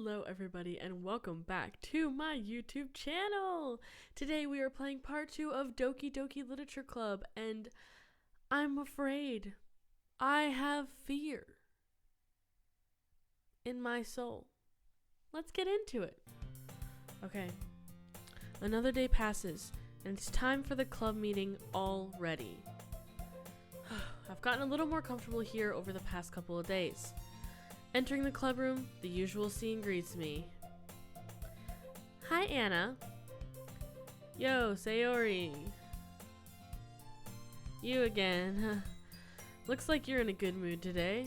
Hello everybody and welcome back to my YouTube channel! Today we are playing part 2 of Doki Doki Literature Club and I'm afraid. I have fear in my soul. Let's get into it. Okay, another day passes and it's time for the club meeting already. I've gotten a little more comfortable here over the past couple of days. Entering the club room, the usual scene greets me. Hi, Anna. Yo, Sayori. You again. Looks like you're in a good mood today.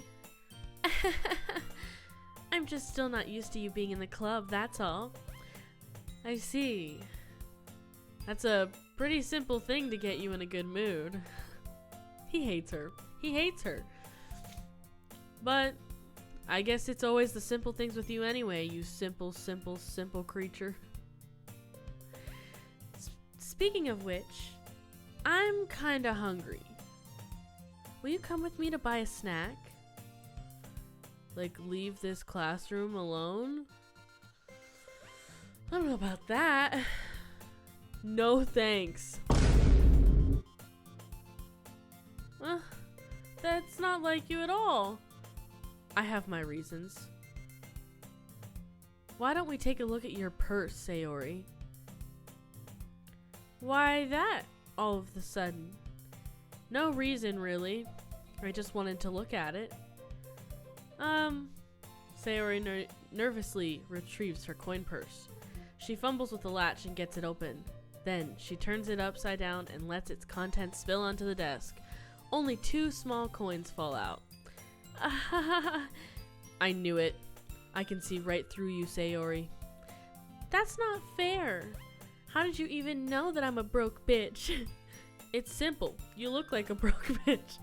I'm just still not used to you being in the club, that's all. I see. That's a pretty simple thing to get you in a good mood. He hates her. He hates her. But I guess it's always the simple things with you anyway, you simple creature. Speaking of which, I'm kinda hungry. Will you come with me to buy a snack? Like, leave this classroom alone? I don't know about that. No thanks. That's not like you at all. I have my reasons. Why don't we take a look at your purse, Sayori? Why that, all of a sudden? No reason, really. I just wanted to look at it. Sayori nervously retrieves her coin purse. She fumbles with the latch and gets it open. Then, she turns it upside down and lets its contents spill onto the desk. Only 2 small coins fall out. I knew it. I can see right through you, Sayori. That's not fair. How did you even know that I'm a broke bitch? It's simple. You look like a broke bitch.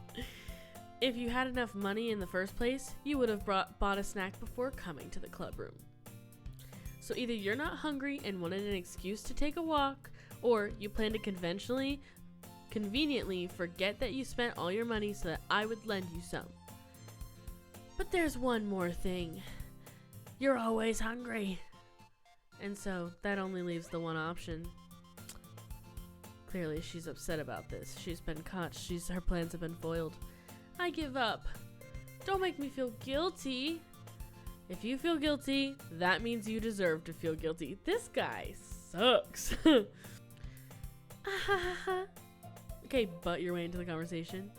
If you had enough money in the first place, you would have bought a snack before coming to the club room. So either you're not hungry and wanted an excuse to take a walk, or you plan to conveniently forget that you spent all your money so that I would lend you some. But there's one more thing. You're always hungry. And so that only leaves the one option. Clearly she's upset about this. She's been caught. Her plans have been foiled. I give up. Don't make me feel guilty. If you feel guilty, that means you deserve to feel guilty. This guy sucks. Okay, butt your way into the conversation.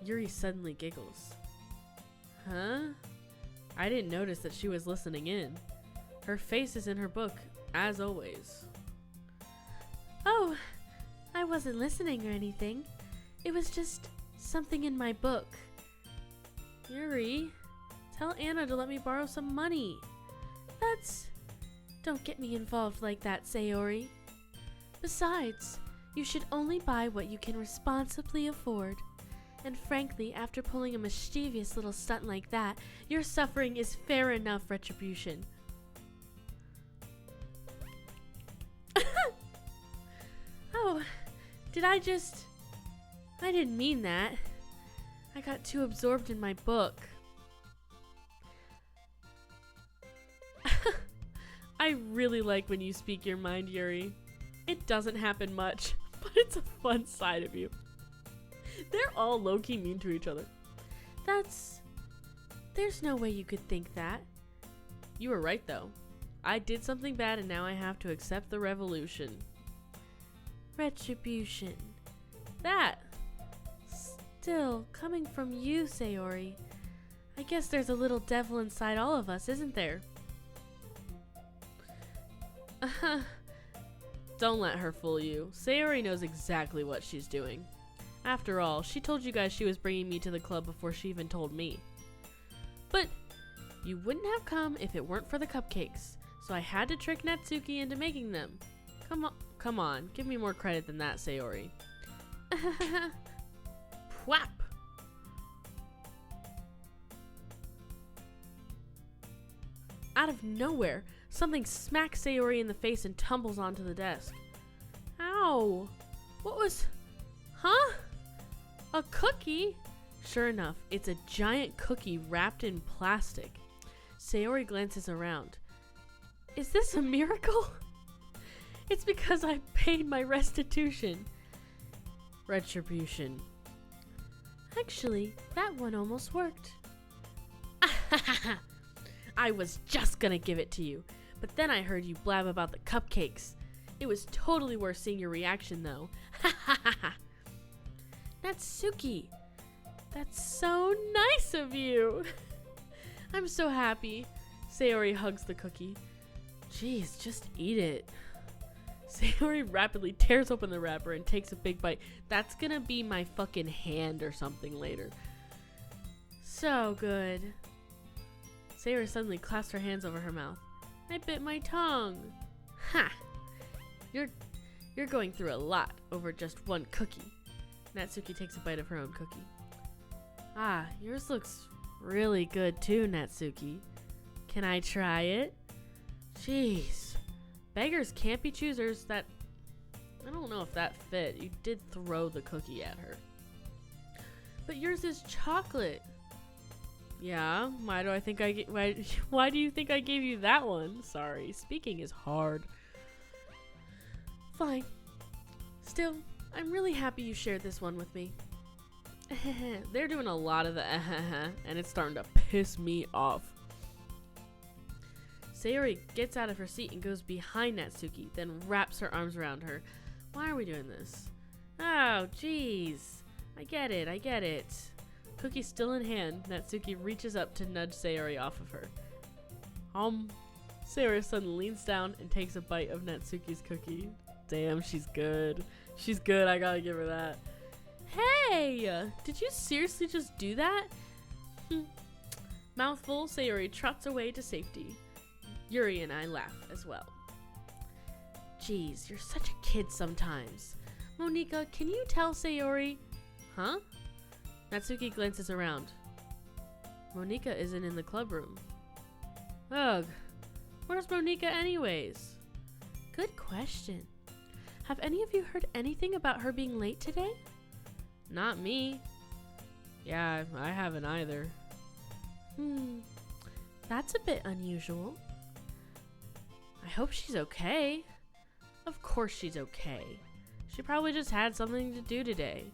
Yuri suddenly giggles. Huh? I didn't notice that she was listening in. Her face is in her book, as always. Oh, I wasn't listening or anything. It was just something in my book. Yuri, tell Anna to let me borrow some money. Don't get me involved like that, Sayori. Besides, you should only buy what you can responsibly afford. And frankly, after pulling a mischievous little stunt like that, your suffering is fair enough retribution. Oh, I didn't mean that. I got too absorbed in my book. I really like when you speak your mind, Yuri. It doesn't happen much, but it's a fun side of you. They're all low-key mean to each other. There's no way you could think that. You were right, though. I did something bad and now I have to accept the revolution. Retribution. That. Still, coming from you, Sayori. I guess there's a little devil inside all of us, isn't there? Don't let her fool you. Sayori knows exactly what she's doing. After all, she told you guys she was bringing me to the club before she even told me. But you wouldn't have come if it weren't for the cupcakes, so I had to trick Natsuki into making them. Come on, give me more credit than that, Sayori. Pwap! Out of nowhere, something smacks Sayori in the face and tumbles onto the desk. Ow! What was... Huh? A cookie? Sure enough, it's a giant cookie wrapped in plastic. Sayori glances around. Is this a miracle? It's because I paid my restitution. Retribution. Actually, that one almost worked. I was just gonna give it to you, but then I heard you blab about the cupcakes. It was totally worth seeing your reaction, though. Natsuki, that's so nice of you. I'm so happy. Sayori hugs the cookie. Jeez, just eat it. Sayori rapidly tears open the wrapper and takes a big bite. That's gonna be my fucking hand or something later. So good. Sayori suddenly clasps her hands over her mouth. I bit my tongue. Ha! You're going through a lot over just one cookie. Natsuki takes a bite of her own cookie. Ah, yours looks really good too, Natsuki. Can I try it? Jeez. Beggars can't be choosers. That, I don't know if that fit. You did throw the cookie at her. But yours is chocolate. Yeah, why do you think I gave you that one? Sorry, speaking is hard. Fine. Still, I'm really happy you shared this one with me. They're doing a lot of the and it's starting to piss me off. Sayori gets out of her seat and goes behind Natsuki, then wraps her arms around her. Why are we doing this? Oh, jeez. I get it. Cookie still in hand, Natsuki reaches up to nudge Sayori off of her. Sayori suddenly leans down and takes a bite of Natsuki's cookie. Damn, she's good. She's good, I gotta give her that. Hey! Did you seriously just do that? Mouthful, Sayori trots away to safety. Yuri and I laugh as well. Jeez, you're such a kid sometimes. Monika, can you tell Sayori? Huh? Natsuki glances around. Monika isn't in the club room. Ugh. Where's Monika anyways? Good question. Have any of you heard anything about her being late today? Not me. Yeah, I haven't either. That's a bit unusual. I hope she's okay. Of course she's okay. She probably just had something to do today.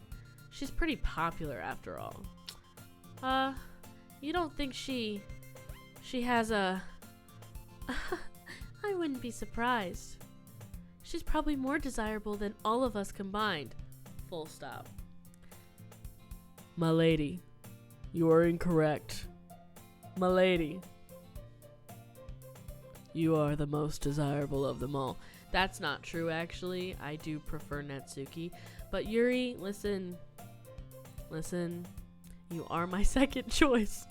She's pretty popular after all. You don't think she has a... I wouldn't be surprised. She's probably more desirable than all of us combined. Full stop. My lady, you are incorrect. My lady, you are the most desirable of them all. That's not true, actually. I do prefer Natsuki. But Yuri, listen. You are my second choice.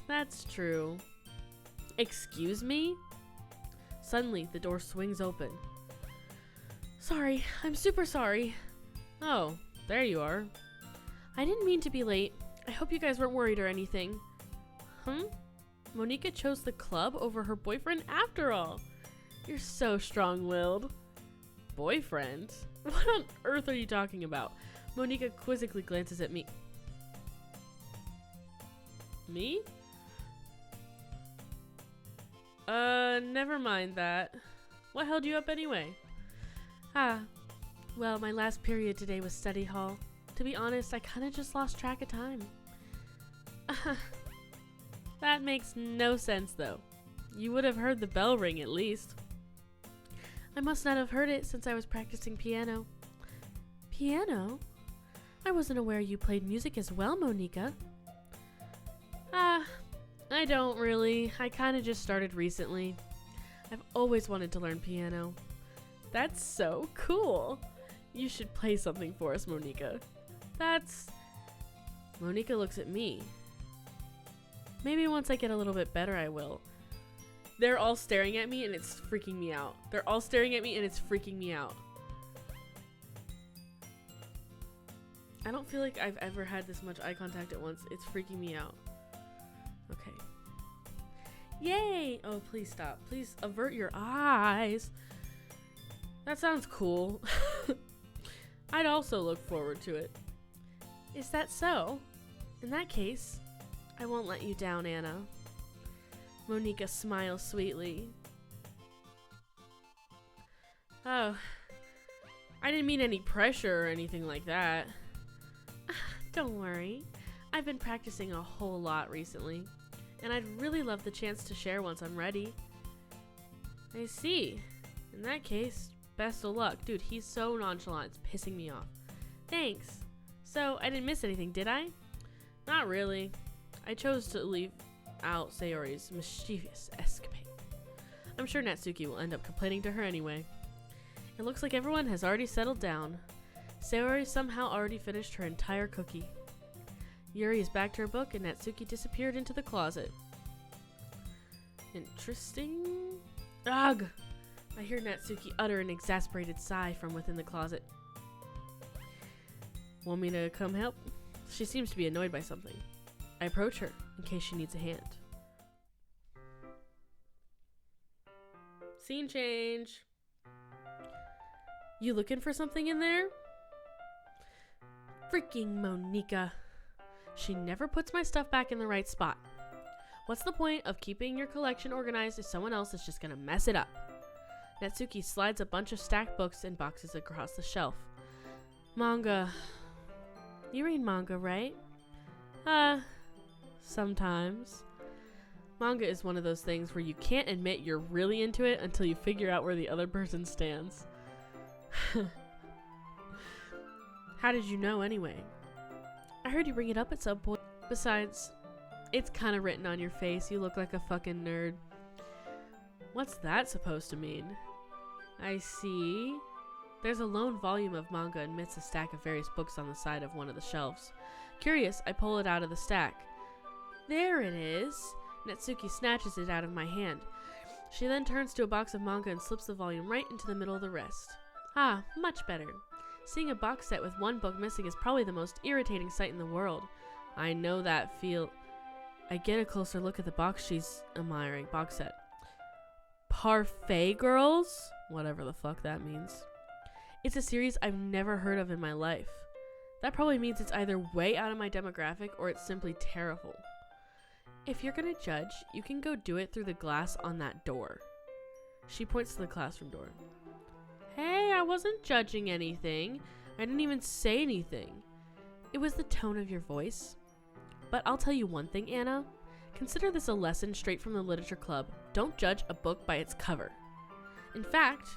That's true. Excuse me? Suddenly, the door swings open. Sorry, I'm super sorry. Oh, there you are. I didn't mean to be late. I hope you guys weren't worried or anything. Monika chose the club over her boyfriend after all. You're so strong-willed. Boyfriend? What on earth are you talking about? Monika quizzically glances at me. Me? Never mind that. What held you up anyway? Well, my last period today was study hall. To be honest, I kinda just lost track of time. That makes no sense, though. You would have heard the bell ring at least. I must not have heard it since I was practicing piano. Piano? I wasn't aware you played music as well, Monika. I don't really. I kinda just started recently. I've always wanted to learn piano. That's so cool. You should play something for us, Monika. Monika looks at me. Maybe once I get a little bit better, I will. They're all staring at me and it's freaking me out. They're all staring at me and it's freaking me out. I don't feel like I've ever had this much eye contact at once. It's freaking me out. Okay. Yay! Oh, please stop. Please avert your eyes. That sounds cool. I'd also look forward to it. Is that so? In that case, I won't let you down, Anna. Monica smiles sweetly. Oh, I didn't mean any pressure or anything like that. Don't worry. I've been practicing a whole lot recently, and I'd really love the chance to share once I'm ready. I see. In that case, best of luck. Dude, he's so nonchalant. It's pissing me off. Thanks. So, I didn't miss anything, did I? Not really. I chose to leave out Sayori's mischievous escapade. I'm sure Natsuki will end up complaining to her anyway. It looks like everyone has already settled down. Sayori somehow already finished her entire cookie. Yuri is back to her book and Natsuki disappeared into the closet. Interesting. Ugh! I hear Natsuki utter an exasperated sigh from within the closet. Want me to come help? She seems to be annoyed by something. I approach her in case she needs a hand. Scene change. You looking for something in there? Freaking Monica. She never puts my stuff back in the right spot. What's the point of keeping your collection organized if someone else is just gonna mess it up? Natsuki slides a bunch of stacked books and boxes across the shelf. Manga. You read manga, right? Sometimes. Manga is one of those things where you can't admit you're really into it until you figure out where the other person stands. How did you know anyway? I heard you bring it up at some point. Besides, it's kind of written on your face. You look like a fucking nerd. What's that supposed to mean? I see. There's a lone volume of manga amidst a stack of various books on the side of one of the shelves. Curious, I pull it out of the stack. There it is. Natsuki snatches it out of my hand. She then turns to a box of manga and slips the volume right into the middle of the rest. Ah, much better. Seeing a box set with one book missing is probably the most irritating sight in the world. I know that feel. I get a closer look at the box she's admiring. Box set. Parfait Girls? Whatever the fuck that means. It's a series I've never heard of in my life. That probably means it's either way out of my demographic or it's simply terrible. If you're gonna judge, you can go do it through the glass on that door. She points to the classroom door. Hey, I wasn't judging anything. I didn't even say anything. It was the tone of your voice. But I'll tell you one thing, Anna. Consider this a lesson straight from the literature club. Don't judge a book by its cover. In fact,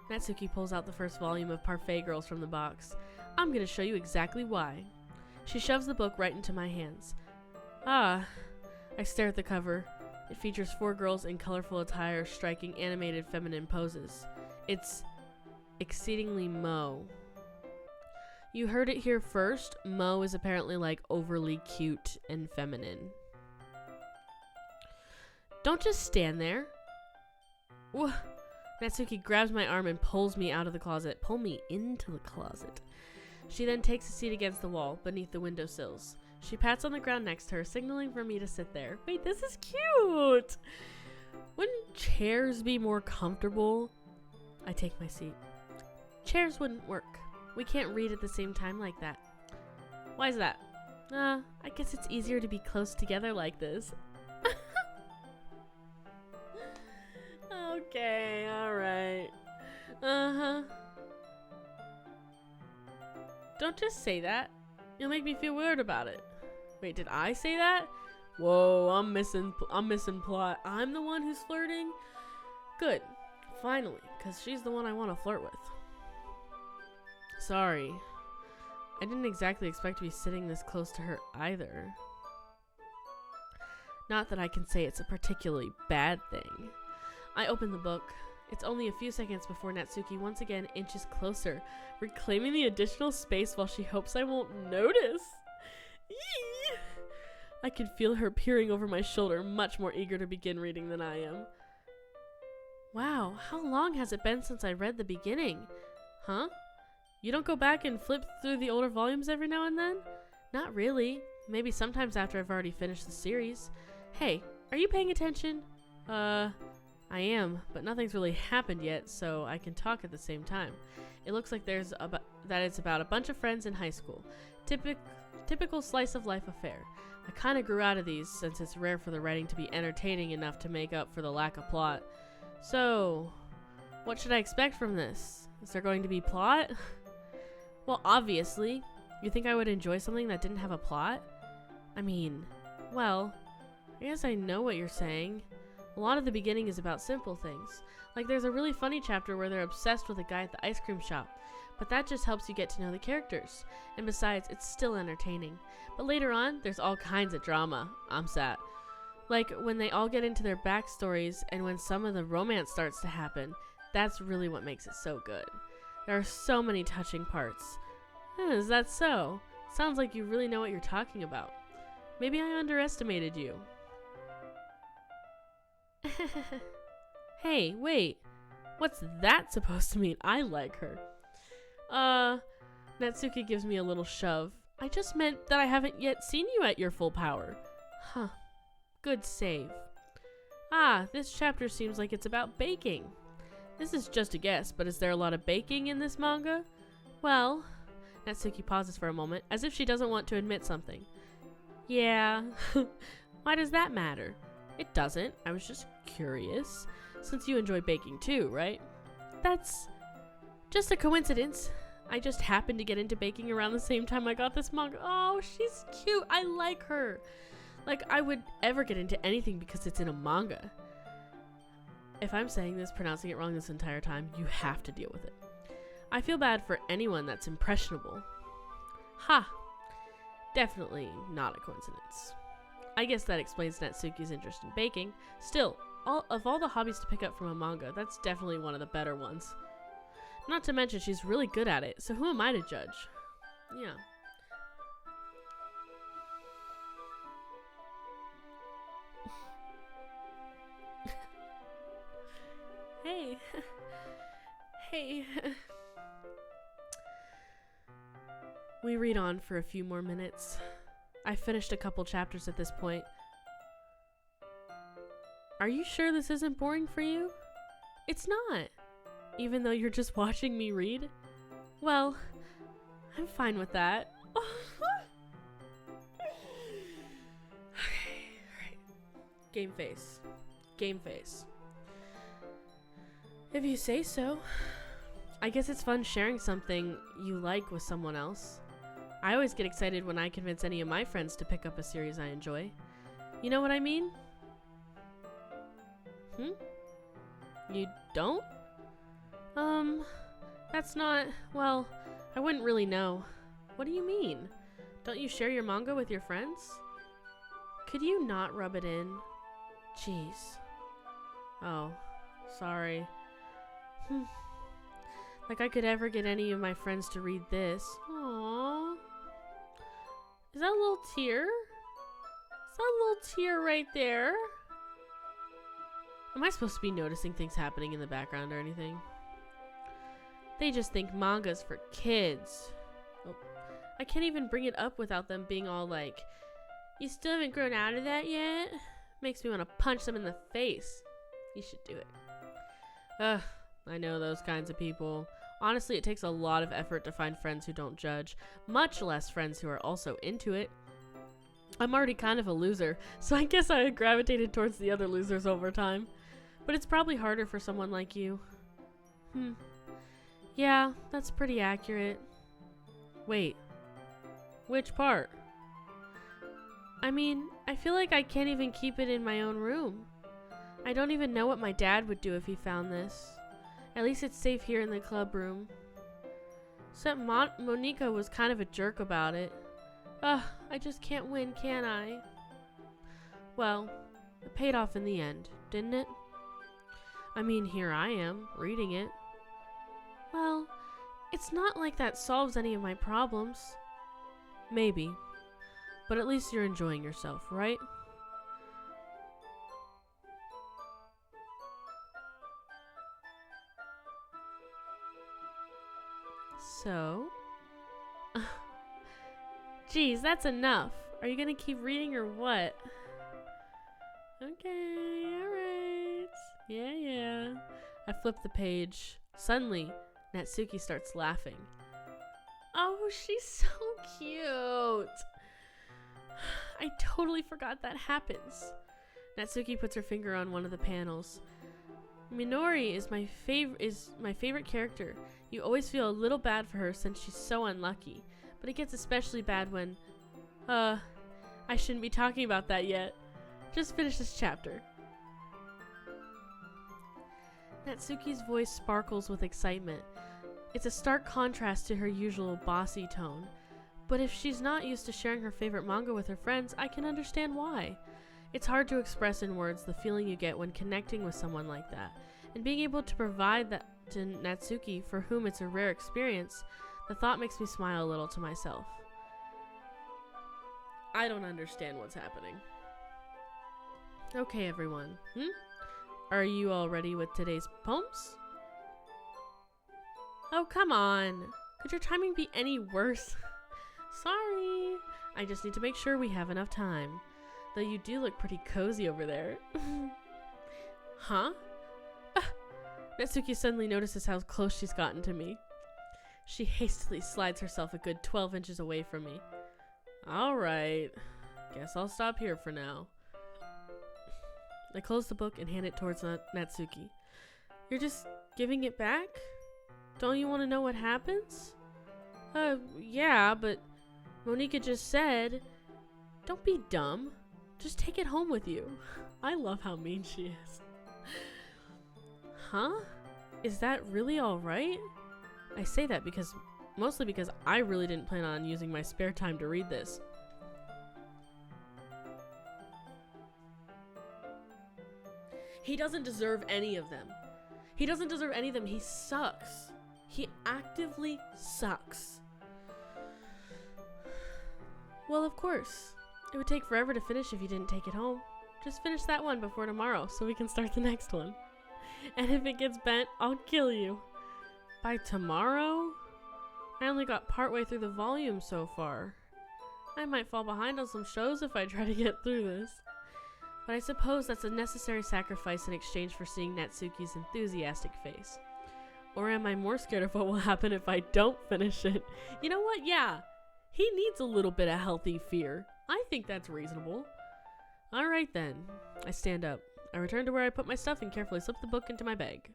Natsuki pulls out the first volume of Parfait Girls from the box. I'm going to show you exactly why. She shoves the book right into my hands. Ah, I stare at the cover. It features 4 girls in colorful attire striking animated feminine poses. It's exceedingly Mo. You heard it here first. Mo is apparently like overly cute and feminine. Don't just stand there. Whoa. Natsuki grabs my arm and pulls me out of the closet. Pull me into the closet. She then takes a seat against the wall beneath the windowsills. She pats on the ground next to her, signaling for me to sit there. Wait, this is cute! Wouldn't chairs be more comfortable? I take my seat. Chairs wouldn't work. We can't read at the same time like that. Why is that? I guess it's easier to be close together like this. Okay, alright. Don't just say that. You'll make me feel weird about it. Wait, did I say that? Whoa, I'm missing plot. I'm the one who's flirting? Good. Finally, because she's the one I want to flirt with. Sorry. I didn't exactly expect to be sitting this close to her either. Not that I can say it's a particularly bad thing. I open the book. It's only a few seconds before Natsuki once again inches closer, reclaiming the additional space while she hopes I won't notice. Eee! I can feel her peering over my shoulder, much more eager to begin reading than I am. Wow, how long has it been since I read the beginning? Huh? You don't go back and flip through the older volumes every now and then? Not really. Maybe sometimes after I've already finished the series. Hey, are you paying attention? I am, but nothing's really happened yet, so I can talk at the same time. It looks like it's about a bunch of friends in high school. Typical slice of life affair. I kind of grew out of these since it's rare for the writing to be entertaining enough to make up for the lack of plot. So, what should I expect from this? Is there going to be plot? Well, obviously. You think I would enjoy something that didn't have a plot? I mean, well, I guess I know what you're saying. A lot of the beginning is about simple things. Like there's a really funny chapter where they're obsessed with a guy at the ice cream shop. But that just helps you get to know the characters. And besides, it's still entertaining. But later on, there's all kinds of drama. I'm sad. Like when they all get into their backstories and when some of the romance starts to happen, that's really what makes it so good. There are so many touching parts. Is that so? Sounds like you really know what you're talking about. Maybe I underestimated you. Hey, wait. What's that supposed to mean? I like her. Natsuki gives me a little shove. I just meant that I haven't yet seen you at your full power. Huh. Good save. This chapter seems like it's about baking. This is just a guess, but is there a lot of baking in this manga? Well, Natsuki pauses for a moment, as if she doesn't want to admit something. Yeah. Why does that matter? It doesn't. I was just curious. Since you enjoy baking too, right? That's just a coincidence. I just happened to get into baking around the same time I got this manga. Oh, she's cute. I like her. Like, I would ever get into anything because it's in a manga. If I'm saying this, pronouncing it wrong this entire time, you have to deal with it. I feel bad for anyone that's impressionable. Ha! Definitely not a coincidence. I guess that explains Natsuki's interest in baking. Still, of all the hobbies to pick up from a manga, that's definitely one of the better ones. Not to mention she's really good at it, so who am I to judge? Yeah. Hey. Hey. We read on for a few more minutes. I finished a couple chapters at this point. Are you sure this isn't boring for you? It's not. Even though you're just watching me read? Well, I'm fine with that. Okay, alright. Game face. Game face. If you say so. I guess it's fun sharing something you like with someone else. I always get excited when I convince any of my friends to pick up a series I enjoy. You know what I mean? You don't? That's not, well, I wouldn't really know. What do you mean? Don't you share your manga with your friends? Could you not rub it in? Jeez. Oh, sorry. Like I could ever get any of my friends to read this. Aww. Is that a little tear? Is that a little tear right there? Am I supposed to be noticing things happening in the background or anything? They just think manga's for kids. Oh, I can't even bring it up without them being all like, you still haven't grown out of that yet? Makes me want to punch them in the face. You should do it. Ugh, I know those kinds of people. Honestly, it takes a lot of effort to find friends who don't judge, much less friends who are also into it. I'm already kind of a loser, so I guess I gravitated towards the other losers over time. But it's probably harder for someone like you. Yeah, that's pretty accurate. Wait, which part? I mean, I feel like I can't even keep it in my own room. I don't even know what my dad would do if he found this. At least it's safe here in the club room. Except Monica was kind of a jerk about it. Ugh, I just can't win, can I? Well, it paid off in the end, didn't it? I mean, here I am, reading it. Well, it's not like that solves any of my problems. Maybe. But at least you're enjoying yourself, right? So... Geez, that's enough. Are you gonna keep reading or what? Okay, alright. Yeah. I flip the page. Suddenly, Natsuki starts laughing. Oh, she's so cute. I totally forgot that happens. Natsuki puts her finger on one of the panels. Minori is my favorite character. You always feel a little bad for her since she's so unlucky, but it gets especially bad when I shouldn't be talking about that yet. Just finish this chapter. Natsuki's voice sparkles with excitement. It's a stark contrast to her usual bossy tone, but if she's not used to sharing her favorite manga with her friends, I can understand why. It's hard to express in words the feeling you get when connecting with someone like that, and being able to provide that to Natsuki, for whom it's a rare experience, the thought makes me smile a little to myself. I don't understand what's happening. Okay, everyone. Are you all ready with today's poems? Oh, come on. Could your timing be any worse? Sorry. I just need to make sure we have enough time. Though you do look pretty cozy over there. Huh? Natsuki suddenly notices how close she's gotten to me. She hastily slides herself a good 12 inches away from me. Alright. Guess I'll stop here for now. I close the book and hand it towards Natsuki. You're just giving it back? Don't you want to know what happens? Yeah, but Monika just said... Don't be dumb. Just take it home with you. I love how mean she is. Huh? Is that really alright? I say that mostly because I really didn't plan on using my spare time to read this. He doesn't deserve any of them. He doesn't deserve any of them. He sucks. He actively sucks. Well, of course. It would take forever to finish if you didn't take it home. Just finish that one before tomorrow so we can start the next one. And if it gets bent, I'll kill you. By tomorrow? I only got partway through the volume so far. I might fall behind on some shows if I try to get through this. But I suppose that's a necessary sacrifice in exchange for seeing Natsuki's enthusiastic face. Or am I more scared of what will happen if I don't finish it? You know what? Yeah. He needs a little bit of healthy fear. I think that's reasonable. Alright then. I stand up. I return to where I put my stuff and carefully slip the book into my bag.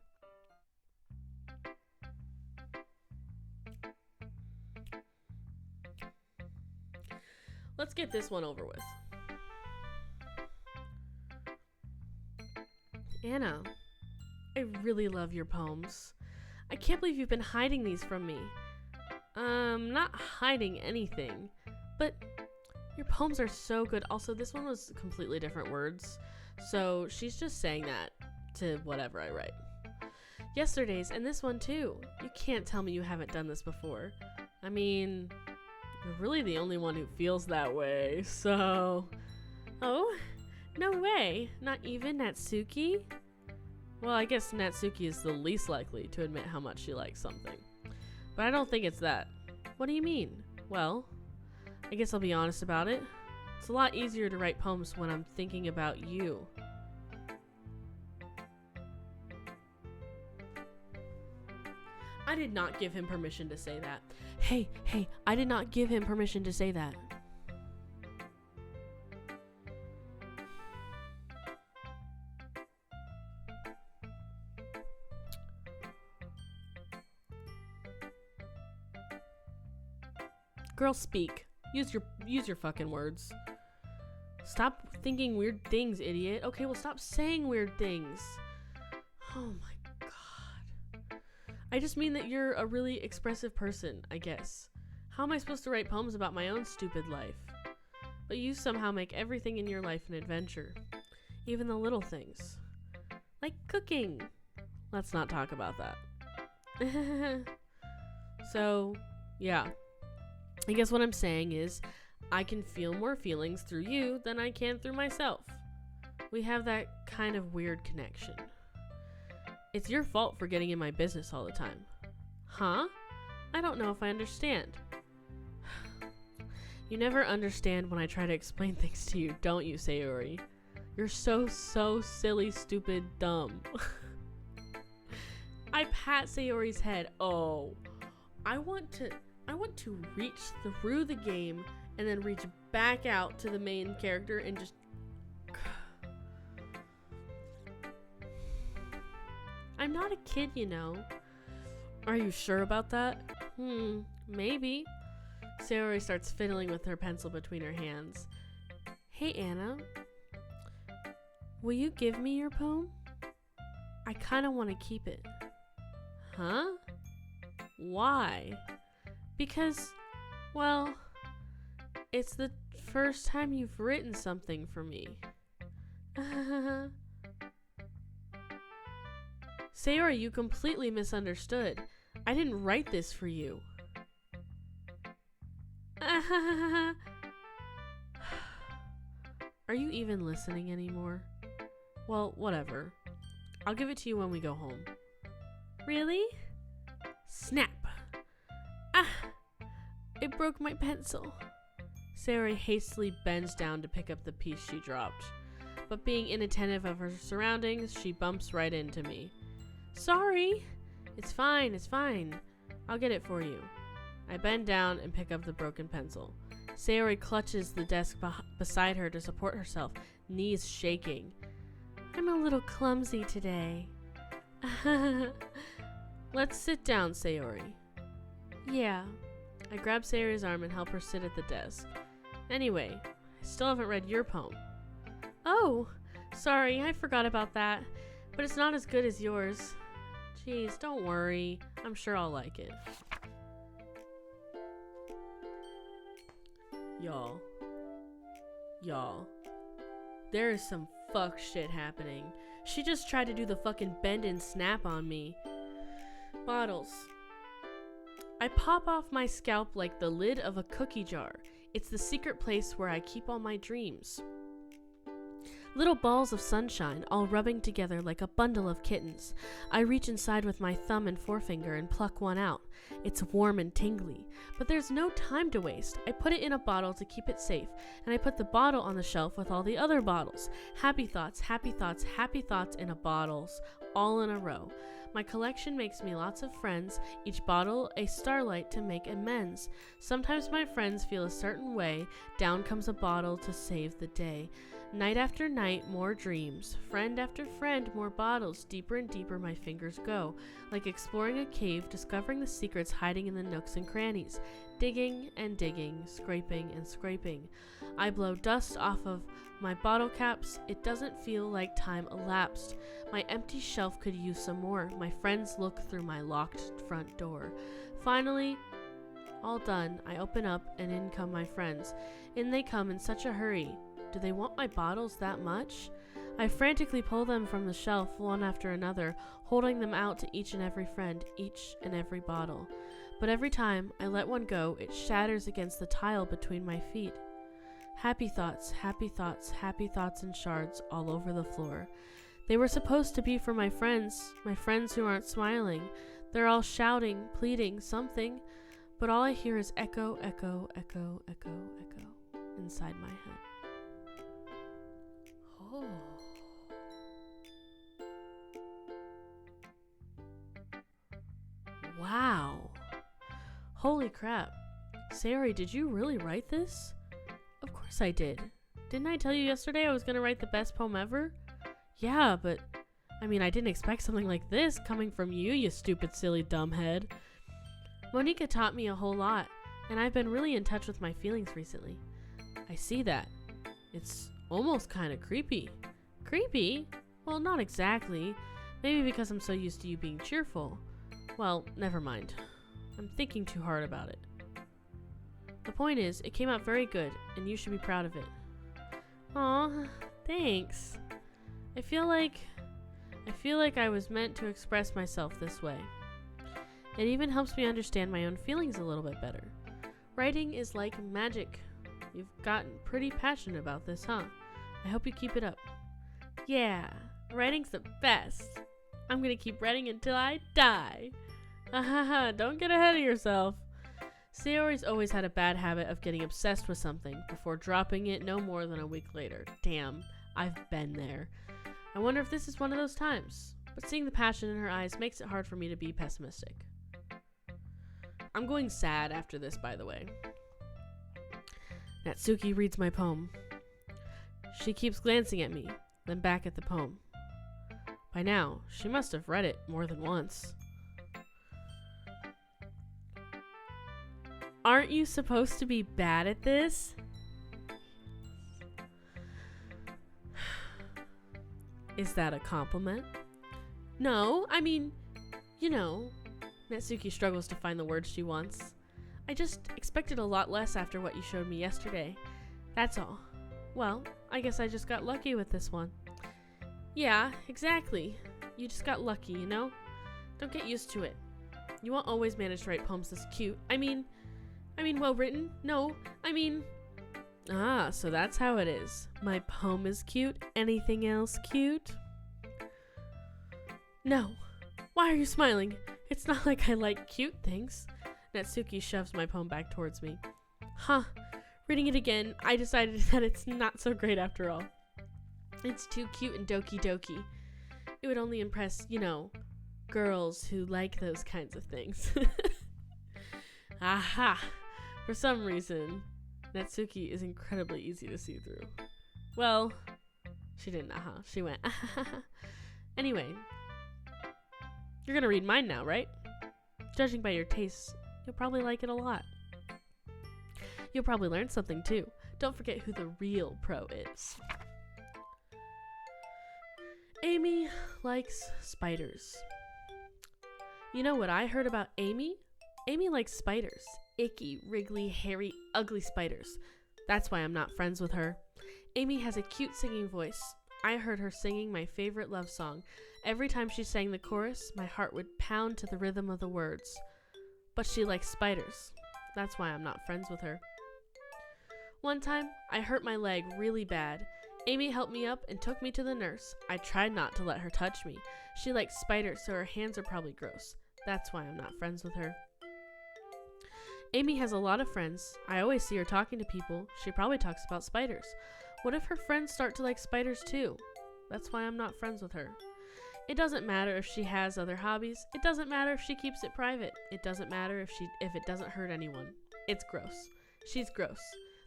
Let's get this one over with. Anna, I really love your poems. I can't believe you've been hiding these from me. Not hiding anything, but your poems are so good. Also, this one was completely different words, so she's just saying that to whatever I write. Yesterday's and this one too. You can't tell me you haven't done this before. I mean, you're really the only one who feels that way, so... Oh, no way. Not even Natsuki? Well, I guess Natsuki is the least likely to admit how much she likes something. But I don't think it's that. What do you mean? Well, I guess I'll be honest about it. It's a lot easier to write poems when I'm thinking about you. I did not give him permission to say that. Hey, I did not give him permission to say that. Girl, speak. Use your fucking words. Stop thinking weird things, idiot. Okay, well, stop saying weird things. Oh my god. I just mean that you're a really expressive person, I guess. How am I supposed to write poems about my own stupid life? But you somehow make everything in your life an adventure. Even the little things. Like cooking. Let's not talk about that. So, yeah. I guess what I'm saying is, I can feel more feelings through you than I can through myself. We have that kind of weird connection. It's your fault for getting in my business all the time. Huh? I don't know if I understand. You never understand when I try to explain things to you, don't you, Sayori? You're so silly, stupid, dumb. I pat Sayori's head. Oh, I want to reach through the game and then reach back out to the main character and just... I'm not a kid, you know. Are you sure about that? Maybe. Sayori starts fiddling with her pencil between her hands. Hey, Anna. Will you give me your poem? I kind of want to keep it. Huh? Why? Because, well, it's the first time you've written something for me. Sayori, you completely misunderstood. I didn't write this for you. Are you even listening anymore? Well, whatever. I'll give it to you when we go home. Really? Snap! Ah! It broke my pencil. Sayori hastily bends down to pick up the piece she dropped. But being inattentive of her surroundings, she bumps right into me. Sorry! It's fine, it's fine. I'll get it for you. I bend down and pick up the broken pencil. Sayori clutches the desk beside her to support herself, knees shaking. I'm a little clumsy today. Let's sit down, Sayori. Yeah. I grab Sayori's arm and help her sit at the desk. Anyway, I still haven't read your poem. Oh, sorry, I forgot about that. But it's not as good as yours. Jeez, don't worry. I'm sure I'll like it. Y'all, there is some fuck shit happening. She just tried to do the fucking bend and snap on me. Bottles. I pop off my scalp like the lid of a cookie jar. It's the secret place where I keep all my dreams. Little balls of sunshine, all rubbing together like a bundle of kittens. I reach inside with my thumb and forefinger and pluck one out. It's warm and tingly, but there's no time to waste. I put it in a bottle to keep it safe, and I put the bottle on the shelf with all the other bottles. Happy thoughts, happy thoughts, happy thoughts in a bottles, all in a row. My collection makes me lots of friends, each bottle a starlight to make amends. Sometimes my friends feel a certain way, down comes a bottle to save the day. Night after night, more dreams. Friend after friend, more bottles. Deeper and deeper my fingers go, like exploring a cave, discovering the secrets hiding in the nooks and crannies. Digging and digging, scraping and scraping. I blow dust off of my bottle caps. It doesn't feel like time elapsed. My empty shelf could use some more. My friends look through my locked front door. Finally, all done, I open up and in come my friends. In they come in such a hurry. Do they want my bottles that much? I frantically pull them from the shelf one after another, holding them out to each and every friend, each and every bottle. But every time I let one go, it shatters against the tile between my feet. Happy thoughts, happy thoughts, happy thoughts in shards all over the floor. They were supposed to be for my friends who aren't smiling. They're all shouting, pleading, something, but all I hear is echo, echo, echo, echo, echo inside my head. Oh. Wow. Holy crap. Sayori, did you really write this? Of course I did. Didn't I tell you yesterday I was going to write the best poem ever? Yeah, but I didn't expect something like this coming from you, you stupid, silly dumbhead. Monica taught me a whole lot, and I've been really in touch with my feelings recently. I see that. It's almost kind of creepy. Creepy? Well, not exactly. Maybe because I'm so used to you being cheerful. Well, never mind. I'm thinking too hard about it. The point is, it came out very good, and you should be proud of it. Aw, thanks. I feel like I was meant to express myself this way. It even helps me understand my own feelings a little bit better. Writing is like magic. You've gotten pretty passionate about this, huh? I hope you keep it up. Yeah, writing's the best. I'm gonna keep writing until I die. Ahaha, don't get ahead of yourself. Sayori's always had a bad habit of getting obsessed with something before dropping it no more than a week later. Damn, I've been there. I wonder if this is one of those times. But seeing the passion in her eyes makes it hard for me to be pessimistic. I'm going sad after this, by the way. Natsuki reads my poem. She keeps glancing at me, then back at the poem. By now, she must have read it more than once. Aren't you supposed to be bad at this? Is that a compliment? No, I mean, you know. Natsuki struggles to find the words she wants. I just expected a lot less after what you showed me yesterday. That's all. Well, I guess I just got lucky with this one. Yeah, exactly. You just got lucky, you know? Don't get used to it. You won't always manage to write poems this cute. I mean well written? No, Ah, so that's how it is. My poem is cute. Anything else cute? No. Why are you smiling? It's not like I like cute things. Natsuki shoves my poem back towards me. Huh. Reading it again, I decided that it's not so great after all. It's too cute and Doki Doki. It would only impress, you know, girls who like those kinds of things. Aha! For some reason, Natsuki is incredibly easy to see through. Well, she didn't aha. She went ahaha. Anyway, you're gonna read mine now, right? Judging by your tastes, you'll probably like it a lot. You'll probably learn something too. Don't forget who the real pro is. Amy likes spiders. You know what I heard about Amy? Amy likes spiders. Icky, wriggly, hairy, ugly spiders. That's why I'm not friends with her. Amy has a cute singing voice. I heard her singing my favorite love song. Every time she sang the chorus, my heart would pound to the rhythm of the words. But she likes spiders. That's why I'm not friends with her. One time, I hurt my leg really bad. Amy helped me up and took me to the nurse. I tried not to let her touch me. She likes spiders, so her hands are probably gross. That's why I'm not friends with her. Amy has a lot of friends. I always see her talking to people. She probably talks about spiders. What if her friends start to like spiders too? That's why I'm not friends with her. It doesn't matter if she has other hobbies. It doesn't matter if she keeps it private. It doesn't matter if it doesn't hurt anyone. It's gross. She's gross.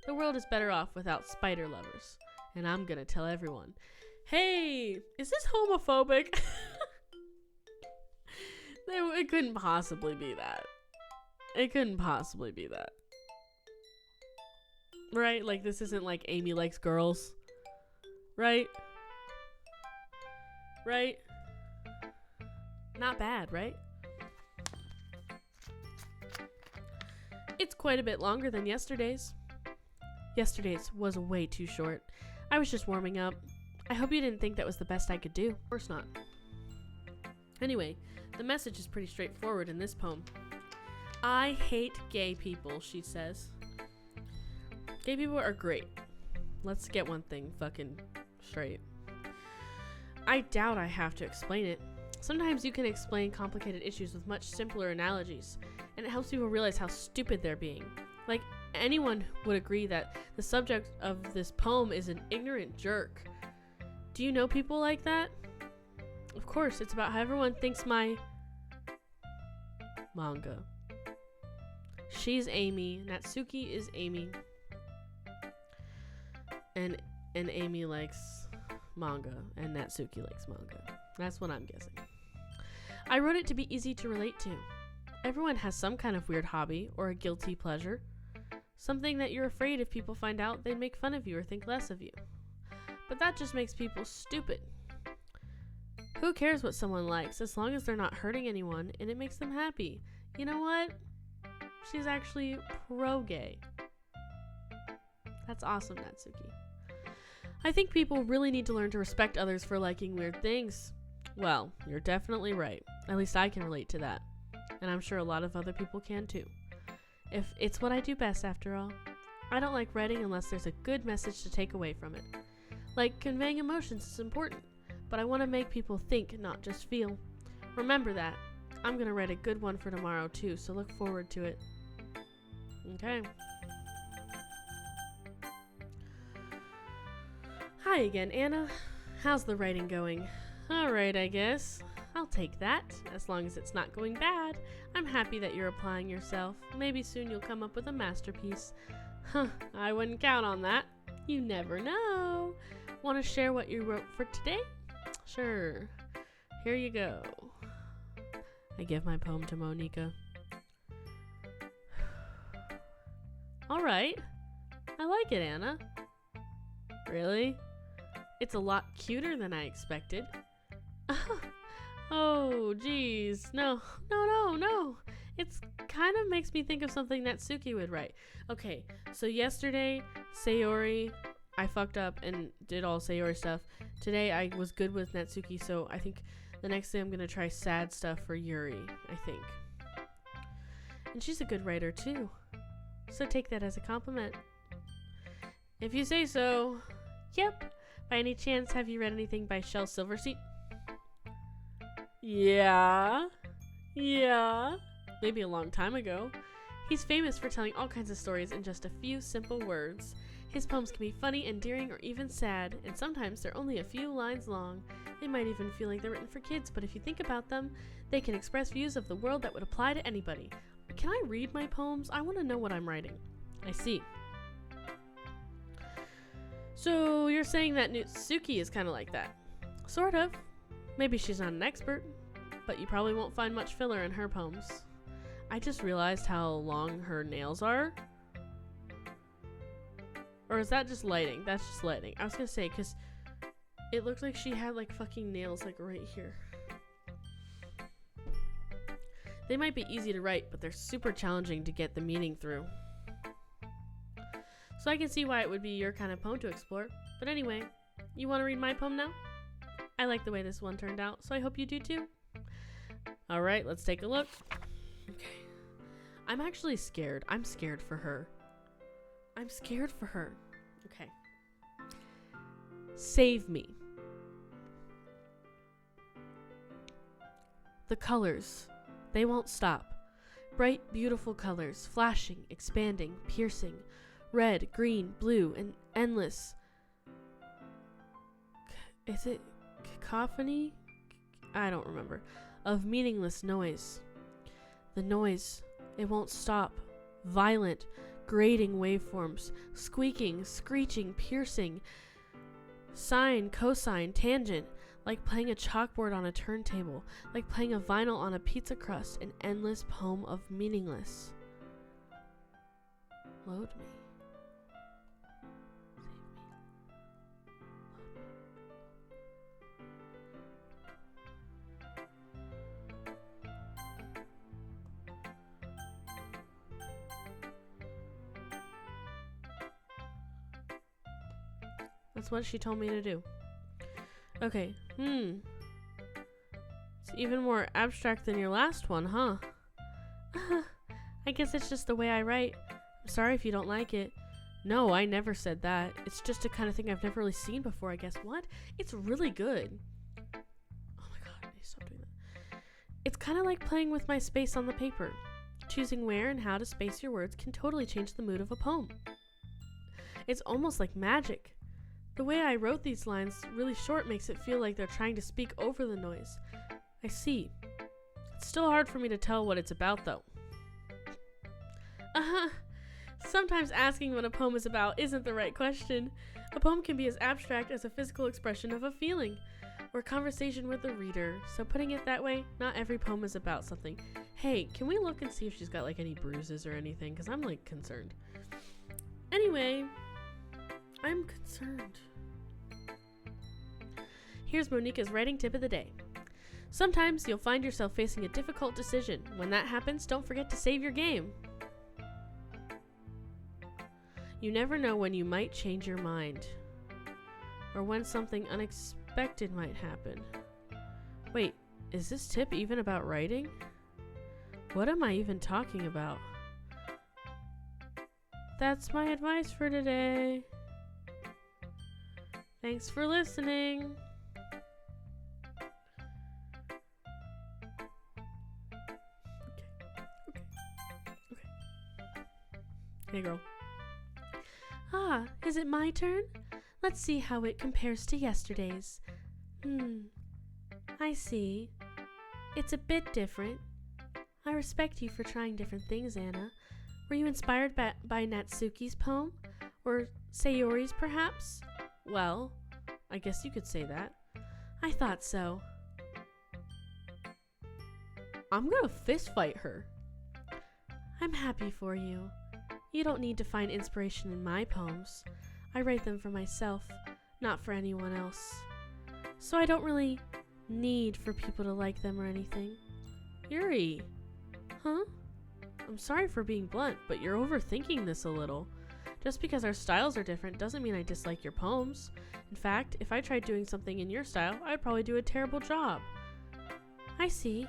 The world is better off without spider lovers. And I'm gonna tell everyone. Hey, is this homophobic? It couldn't possibly be that. It couldn't possibly be that. Right? Like, this isn't like Amy likes girls. Right? Right? Not bad, right? It's quite a bit longer than yesterday's. Yesterday's was way too short. I was just warming up. I hope you didn't think that was the best I could do. Of course not. Anyway, the message is pretty straightforward in this poem. I hate gay people, she says. Gay people are great. Let's get one thing fucking straight. I doubt I have to explain it. Sometimes you can explain complicated issues with much simpler analogies, and it helps people realize how stupid they're being. Like, anyone would agree that the subject of this poem is an ignorant jerk. Do you know people like that? Of course, it's about how everyone thinks my manga. She's Amy. Natsuki is Amy. And Amy likes manga, and Natsuki likes manga. That's what I'm guessing. I wrote it to be easy to relate to. Everyone has some kind of weird hobby or a guilty pleasure. Something that you're afraid if people find out, they make fun of you or think less of you. But that just makes people stupid. Who cares what someone likes as long as they're not hurting anyone and it makes them happy? You know what? She's actually pro-gay. That's awesome, Natsuki. I think people really need to learn to respect others for liking weird things. Well, you're definitely right. At least I can relate to that. And I'm sure a lot of other people can too. If it's what I do best, after all. I don't like writing unless there's a good message to take away from it. Like, conveying emotions is important, but I want to make people think, not just feel. Remember that. I'm going to write a good one for tomorrow too, so look forward to it. Okay. Hi again, Anna. How's the writing going? Alright, I guess. I'll take that, as long as it's not going bad. I'm happy that you're applying yourself. Maybe soon you'll come up with a masterpiece. Huh, I wouldn't count on that. You never know. Want to share what you wrote for today? Sure. Here you go. I give my poem to Monica. All right. I like it, Anna. Really? It's a lot cuter than I expected. Oh, geez. No. It's kind of makes me think of something Natsuki would write. Okay, so yesterday, Sayori, I fucked up and did all Sayori stuff. Today, I was good with Natsuki, so I think the next day I'm going to try sad stuff for Yuri, I think. And she's a good writer, too. So take that as a compliment. If you say so. Yep. By any chance, have you read anything by Shel Silverstein? Yeah. Maybe a long time ago. He's famous for telling all kinds of stories in just a few simple words. His poems can be funny, endearing, or even sad, and sometimes they're only a few lines long. They might even feel like they're written for kids, but if you think about them, they can express views of the world that would apply to anybody. Can I read my poems? I want to know what I'm writing. I see. So you're saying that Natsuki is kind of like that? Sort of. Maybe she's not an expert, but you probably won't find much filler in her poems. I just realized how long her nails are. Or is that just lighting? That's just lighting. I was gonna say, because it looked like she had like fucking nails like right here. They might be easy to write, but they're super challenging to get the meaning through. So I can see why it would be your kind of poem to explore. But anyway, you want to read my poem now? I like the way this one turned out, so I hope you do too. Alright, let's take a look. Okay. I'm actually scared. I'm scared for her. Okay. Save me. The colors. They won't stop. Bright, beautiful colors, flashing, expanding, piercing. Red, green, blue, and endless. Is it cacophony? I don't remember. Of meaningless noise. The noise, it won't stop. Violent, grating waveforms. Squeaking, screeching, piercing. Sine, cosine, tangent. Like playing a chalkboard on a turntable. Like playing a vinyl on a pizza crust. An endless poem of meaningless. Load me. That's what she told me to do. Okay. It's even more abstract than your last one, huh? I guess it's just the way I write. I'm sorry if you don't like it. No, I never said that. It's just a kind of thing I've never really seen before, I guess. What? It's really good. Oh my god, I need to stop doing that. It's kind of like playing with my space on the paper. Choosing where and how to space your words can totally change the mood of a poem. It's almost like magic. The way I wrote these lines really short makes it feel like they're trying to speak over the noise. I see. It's still hard for me to tell what it's about, though. Sometimes asking what a poem is about isn't the right question. A poem can be as abstract as a physical expression of a feeling or conversation with the reader. So putting it that way, not every poem is about something. Hey, can we look and see if she's got like any bruises or anything? Because I'm like concerned. Anyway, I'm concerned. Here's Monica's writing tip of the day. Sometimes you'll find yourself facing a difficult decision. When that happens, don't forget to save your game. You never know when you might change your mind, or when something unexpected might happen. Wait, is this tip even about writing? What am I even talking about? That's my advice for today. Thanks for listening. Okay. Hey, girl. Is it my turn? Let's see how it compares to yesterday's. I see. It's a bit different. I respect you for trying different things, Anna. Were you inspired by Natsuki's poem? Or Sayori's, perhaps? Well, I guess you could say that. I thought so. I'm gonna fist fight her. I'm happy for you. You don't need to find inspiration in my poems. I write them for myself, not for anyone else. So I don't really need for people to like them or anything. Yuri. Huh? I'm sorry for being blunt, but you're overthinking this a little. Just because our styles are different doesn't mean I dislike your poems. In fact, if I tried doing something in your style, I'd probably do a terrible job. I see.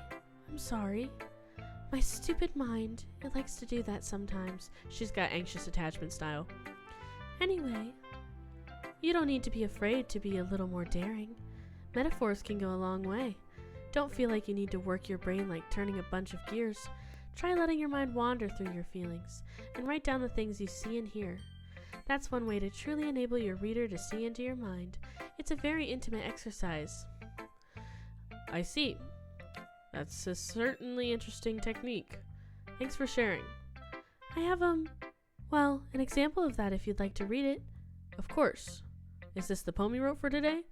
I'm sorry. My stupid mind, it likes to do that sometimes. She's got anxious attachment style. Anyway, you don't need to be afraid to be a little more daring. Metaphors can go a long way. Don't feel like you need to work your brain like turning a bunch of gears. Try letting your mind wander through your feelings and write down the things you see and hear. That's one way to truly enable your reader to see into your mind. It's a very intimate exercise. I see. That's a certainly interesting technique. Thanks for sharing. I have, an example of that if you'd like to read it. Of course. Is this the poem you wrote for today?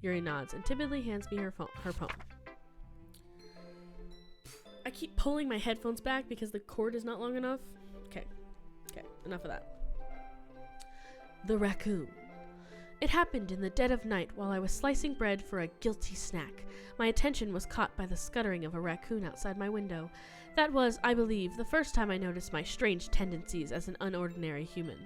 Yuri nods and timidly hands me her poem. I keep pulling my headphones back because the cord is not long enough. Okay, enough of that. The Raccoon. It happened in the dead of night while I was slicing bread for a guilty snack. My attention was caught by the scuttering of a raccoon outside my window. That was, I believe, the first time I noticed my strange tendencies as an unordinary human.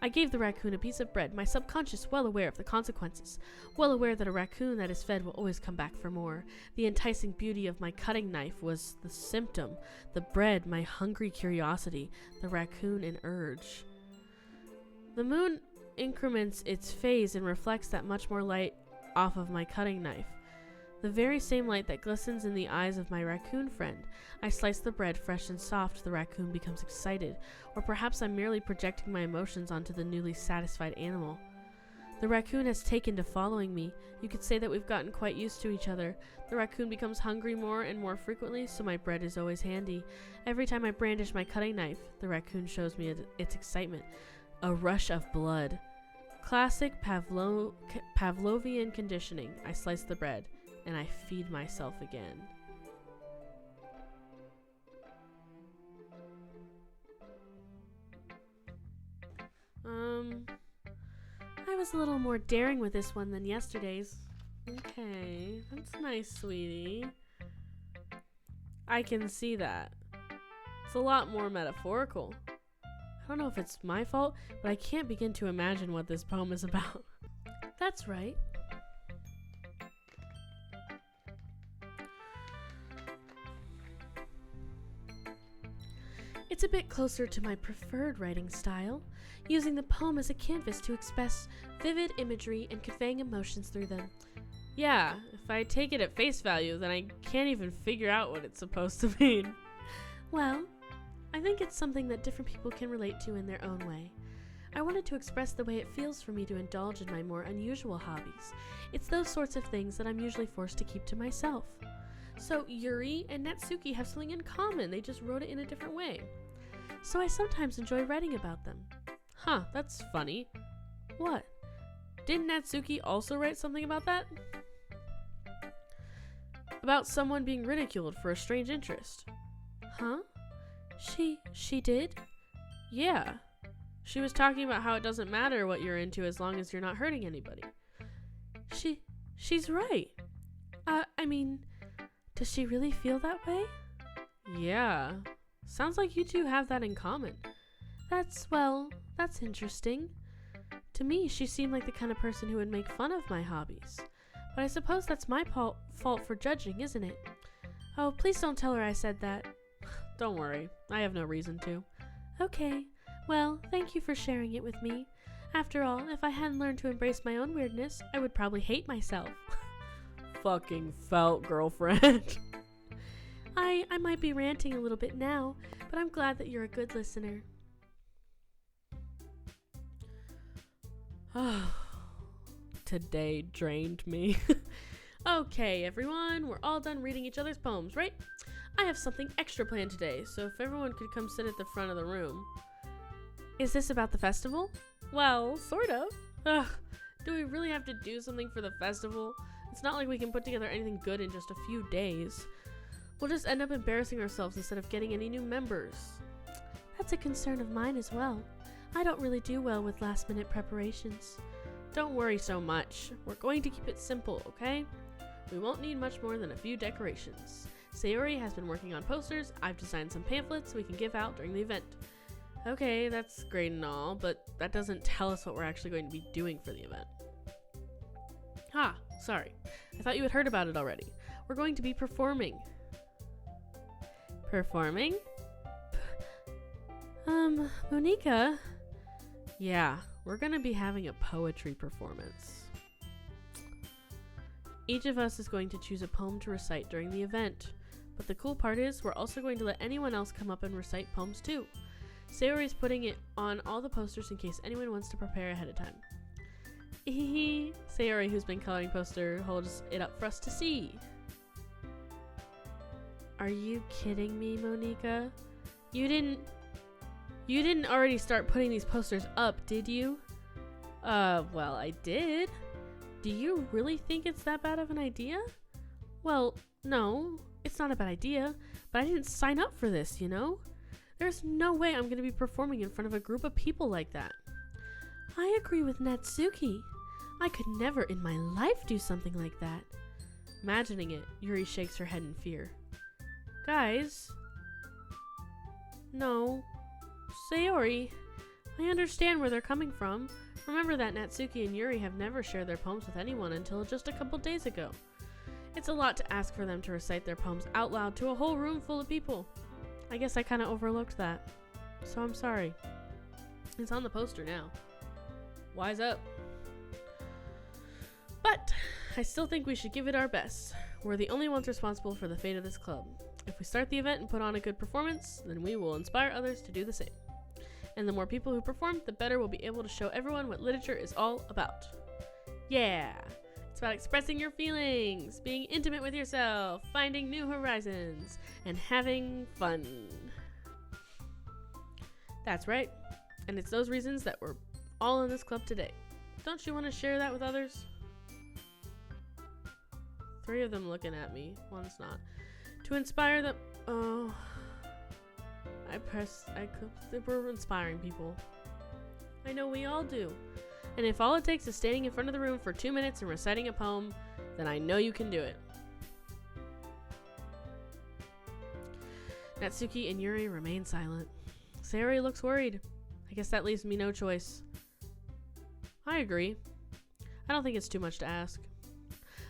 I gave the raccoon a piece of bread, my subconscious well aware of the consequences, well aware that a raccoon that is fed will always come back for more. The enticing beauty of my cutting knife was the symptom, the bread my hungry curiosity, the raccoon an urge. The moon increments its phase and reflects that much more light off of my cutting knife. The very same light that glistens in the eyes of my raccoon friend. I slice the bread fresh and soft, the raccoon becomes excited, or perhaps I'm merely projecting my emotions onto the newly satisfied animal. The raccoon has taken to following me. You could say that we've gotten quite used to each other. The raccoon becomes hungry more and more frequently, so my bread is always handy. Every time I brandish my cutting knife, the raccoon shows me its excitement. A rush of blood. Classic Pavlovian conditioning. I slice the bread, and I feed myself again. I was a little more daring with this one than yesterday's. Okay, that's nice, sweetie. I can see that. It's a lot more metaphorical. I don't know if it's my fault, but I can't begin to imagine what this poem is about. That's right. It's a bit closer to my preferred writing style, using the poem as a canvas to express vivid imagery and conveying emotions through them. Yeah, if I take it at face value, then I can't even figure out what it's supposed to mean. Well, I think it's something that different people can relate to in their own way. I wanted to express the way it feels for me to indulge in my more unusual hobbies. It's those sorts of things that I'm usually forced to keep to myself. So Yuri and Natsuki have something in common, they just wrote it in a different way. So I sometimes enjoy writing about them. Huh, that's funny. What? Didn't Natsuki also write something about that? About someone being ridiculed for a strange interest. Huh? She did? Yeah. She was talking about how it doesn't matter what you're into as long as you're not hurting anybody. She's right. I mean, does she really feel that way? Yeah. Sounds like you two have that in common. That's interesting. To me, she seemed like the kind of person who would make fun of my hobbies. But I suppose that's my fault for judging, isn't it? Oh, please don't tell her I said that. Don't worry, I have no reason to. Okay, well, thank you for sharing it with me. After all, if I hadn't learned to embrace my own weirdness, I would probably hate myself. Fucking felt, girlfriend. I might be ranting a little bit now, but I'm glad that you're a good listener. Today drained me. Okay, everyone, we're all done reading each other's poems, right? I have something extra planned today, so if everyone could come sit at the front of the room. Is this about the festival? Well, sort of. Ugh, do we really have to do something for the festival? It's not like we can put together anything good in just a few days. We'll just end up embarrassing ourselves instead of getting any new members. That's a concern of mine as well. I don't really do well with last-minute preparations. Don't worry so much. We're going to keep it simple, okay? We won't need much more than a few decorations. Sayori has been working on posters. I've designed some pamphlets we can give out during the event. Okay, that's great and all, but that doesn't tell us what we're actually going to be doing for the event. Sorry. I thought you had heard about it already. We're going to be performing. Performing? Monika? Yeah, we're gonna be having a poetry performance. Each of us is going to choose a poem to recite during the event. But the cool part is, we're also going to let anyone else come up and recite poems too. Sayori's putting it on all the posters in case anyone wants to prepare ahead of time. Sayori, who's been coloring poster, holds it up for us to see. Are you kidding me, Monika? You didn't already start putting these posters up, did you? Well, I did. Do you really think it's that bad of an idea? Well, no, it's not a bad idea, but I didn't sign up for this, you know? There's no way I'm gonna be performing in front of a group of people like that. I agree with Natsuki. I could never in my life do something like that. Imagining it, Yuri shakes her head in fear. Guys? No. Sayori, I understand where they're coming from. Remember that Natsuki and Yuri have never shared their poems with anyone until just a couple days ago. It's a lot to ask for them to recite their poems out loud to a whole room full of people. I guess I kind of overlooked that. So I'm sorry. It's on the poster now. Wise up. But I still think we should give it our best. We're the only ones responsible for the fate of this club. If we start the event and put on a good performance, then we will inspire others to do the same. And the more people who perform, the better we'll be able to show everyone what literature is all about. Yeah! It's about expressing your feelings, being intimate with yourself, finding new horizons, and having fun. That's right. And it's those reasons that we're all in this club today. Don't you want to share that with others? 3 of them looking at me. One's not. To inspire them. Oh. We're inspiring people. I know we all do. And if all it takes is standing in front of the room for 2 minutes and reciting a poem, then I know you can do it. Natsuki and Yuri remain silent. Sayori looks worried. I guess that leaves me no choice. I agree. I don't think it's too much to ask.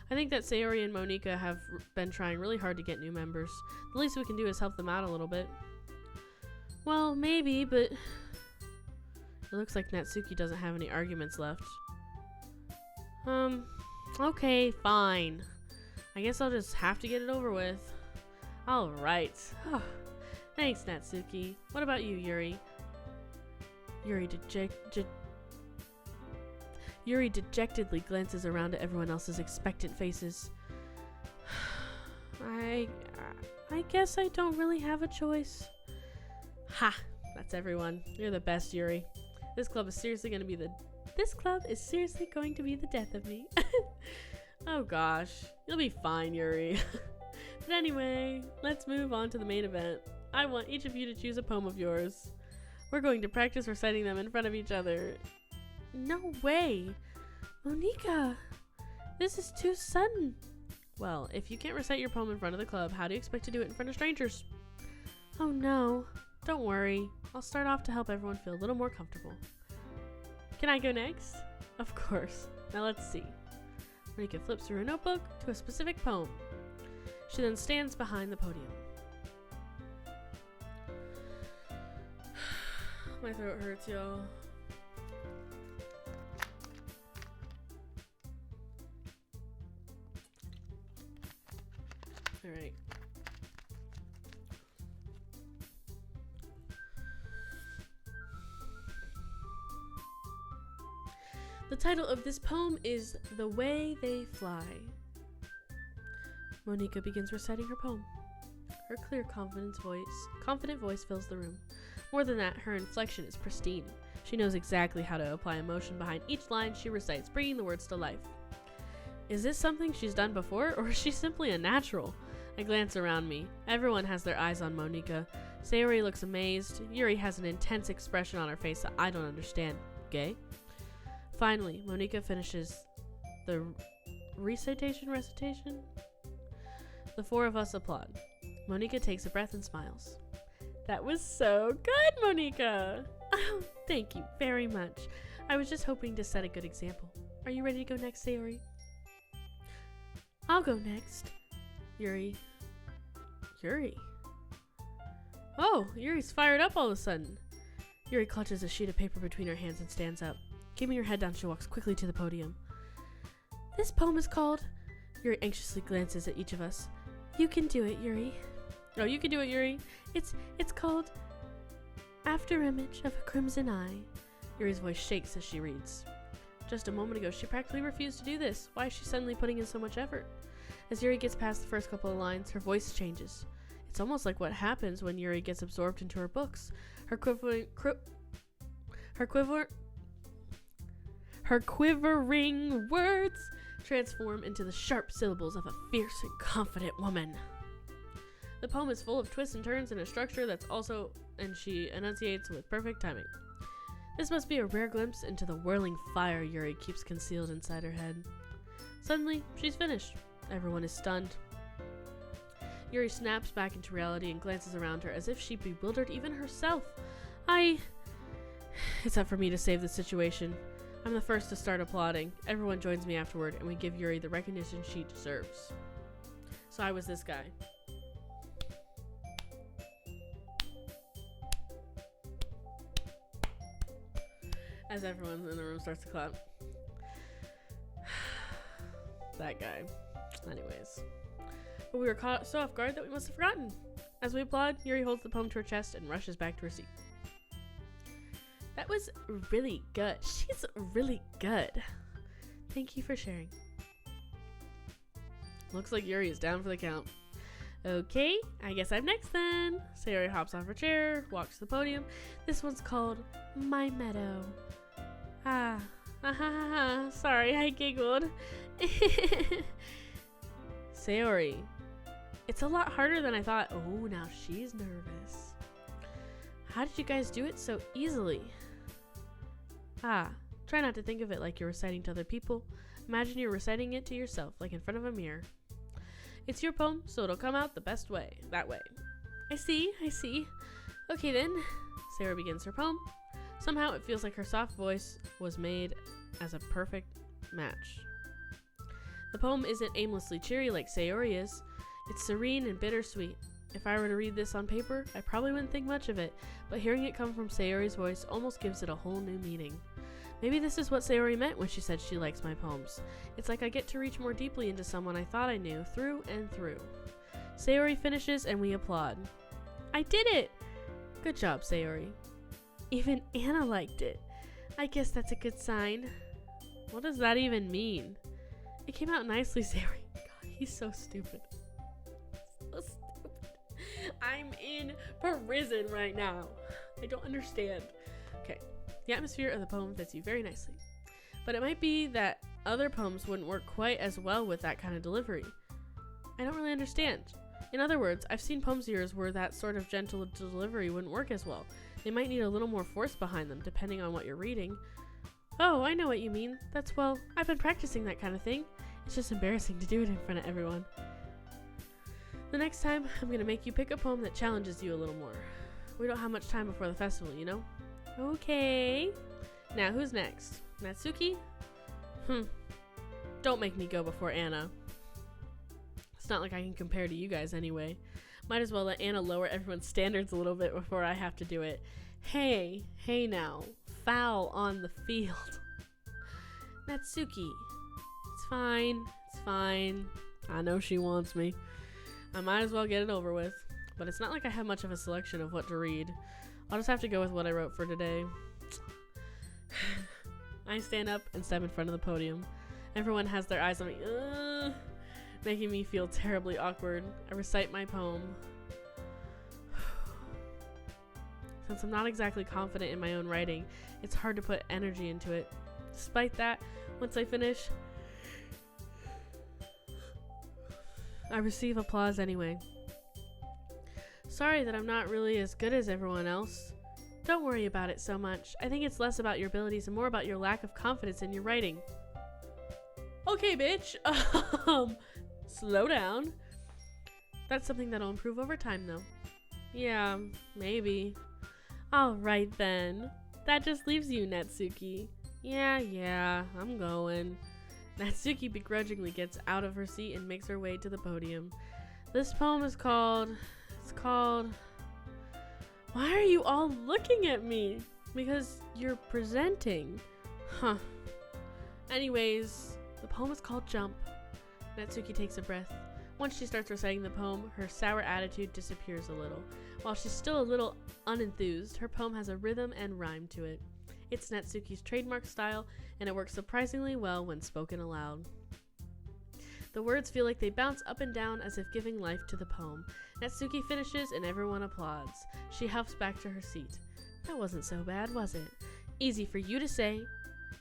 I think that Sayori and Monika have been trying really hard to get new members. The least we can do is help them out a little bit. Well, maybe, but it looks like Natsuki doesn't have any arguments left. Okay, fine. I guess I'll just have to get it over with. Alright. Thanks, Natsuki. What about you, Yuri? Yuri dejectedly glances around at everyone else's expectant faces. I guess I don't really have a choice. Ha! That's everyone. You're the best, Yuri. This club is seriously going to be the death of me. Oh gosh. You'll be fine, Yuri. But anyway, let's move on to the main event. I want each of you to choose a poem of yours. We're going to practice reciting them in front of each other. No way! Monika! This is too sudden! Well, if you can't recite your poem in front of the club, how do you expect to do it in front of strangers? Oh no. Don't worry. I'll start off to help everyone feel a little more comfortable. Can I go next? Of course. Now let's see. Monika flips through her notebook to a specific poem. She then stands behind the podium. My throat hurts, y'all. Alright. The title of this poem is The Way They Fly. Monika begins reciting her poem. Her clear, confident voice fills the room. More than that, her inflection is pristine. She knows exactly how to apply emotion behind each line she recites, bringing the words to life. Is this something she's done before, or is she simply a natural? I glance around me. Everyone has their eyes on Monika. Sayori looks amazed. Yuri has an intense expression on her face that I don't understand. Gay? Finally, Monika finishes the recitation? The four of us applaud. Monika takes a breath and smiles. That was so good, Monika! Oh, thank you very much. I was just hoping to set a good example. Are you ready to go next, Sayori? I'll go next. Yuri. Oh, Yuri's fired up all of a sudden. Yuri clutches a sheet of paper between her hands and stands up. Keeping her head down, she walks quickly to the podium. This poem is called... Yuri anxiously glances at each of us. You can do it, Yuri. Oh, you can do it, Yuri. It's called After Image of a Crimson Eye. Yuri's voice shakes as she reads. Just a moment ago, she practically refused to do this. Why is she suddenly putting in so much effort? As Yuri gets past the first couple of lines, her voice changes. It's almost like what happens when Yuri gets absorbed into her books. Her quivering words transform into the sharp syllables of a fierce and confident woman. The poem is full of twists and turns in a structure and she enunciates with perfect timing. This must be a rare glimpse into the whirling fire Yuri keeps concealed inside her head. Suddenly, she's finished. Everyone is stunned. Yuri snaps back into reality and glances around her as if she bewildered even herself. It's up for me to save the situation. I'm the first to start applauding. Everyone joins me afterward, and we give Yuri the recognition she deserves. So I was this guy. As everyone in the room starts to clap. That guy. Anyways. But we were caught so off guard that we must have forgotten. As we applaud, Yuri holds the poem to her chest and rushes back to her seat. That was really good. She's really good. Thank you for sharing. Looks like Yuri is down for the count. Okay, I guess I'm next then. Sayori hops off her chair, walks to the podium. This one's called My Meadow. Sorry, I giggled. Sayori, it's a lot harder than I thought. Oh, now she's nervous. How did you guys do it so easily? Try not to think of it like you're reciting to other people. Imagine you're reciting it to yourself, like in front of a mirror. It's your poem, so it'll come out the best way, that way. I see. Okay then, Sarah begins her poem. Somehow it feels like her soft voice was made as a perfect match. The poem isn't aimlessly cheery like Sayori is. It's serene and bittersweet. If I were to read this on paper, I probably wouldn't think much of it, but hearing it come from Sayori's voice almost gives it a whole new meaning. Maybe this is what Sayori meant when she said she likes my poems. It's like I get to reach more deeply into someone I thought I knew through and through. Sayori finishes and we applaud. I did it! Good job, Sayori. Even Anna liked it. I guess that's a good sign. What does that even mean? It came out nicely, Sayori. God, he's so stupid. So stupid. I'm in prison right now. I don't understand. Okay. The atmosphere of the poem fits you very nicely. But it might be that other poems wouldn't work quite as well with that kind of delivery. I don't really understand. In other words, I've seen poems of yours where that sort of gentle delivery wouldn't work as well. They might need a little more force behind them, depending on what you're reading. Oh, I know what you mean. I've been practicing that kind of thing. It's just embarrassing to do it in front of everyone. The next time, I'm going to make you pick a poem that challenges you a little more. We don't have much time before the festival, you know? Okay. Now, who's next? Natsuki? Don't make me go before Anna. It's not like I can compare to you guys anyway. Might as well let Anna lower everyone's standards a little bit before I have to do it. Hey now. Foul on the field. Natsuki. It's fine. I know she wants me. I might as well get it over with. But it's not like I have much of a selection of what to read. I'll just have to go with what I wrote for today. I stand up and step in front of the podium. Everyone has their eyes on me, making me feel terribly awkward. I recite my poem. Since I'm not exactly confident in my own writing, it's hard to put energy into it. Despite that, once I finish, I receive applause anyway. Sorry that I'm not really as good as everyone else. Don't worry about it so much. I think it's less about your abilities and more about your lack of confidence in your writing. Okay, bitch. Slow down. That's something that'll improve over time, though. Yeah, maybe. Alright then. That just leaves you, Natsuki. Yeah, I'm going. Natsuki begrudgingly gets out of her seat and makes her way to the podium. This poem is called... Why are you all looking at me? Because you're presenting. Huh. Anyways, the poem is called Jump. Natsuki takes a breath. Once she starts reciting the poem, her sour attitude disappears a little. While she's still a little unenthused, her poem has a rhythm and rhyme to it. It's Natsuki's trademark style, and it works surprisingly well when spoken aloud. The words feel like they bounce up and down as if giving life to the poem. Natsuki finishes and everyone applauds. She huffs back to her seat. That wasn't so bad, was it? Easy for you to say.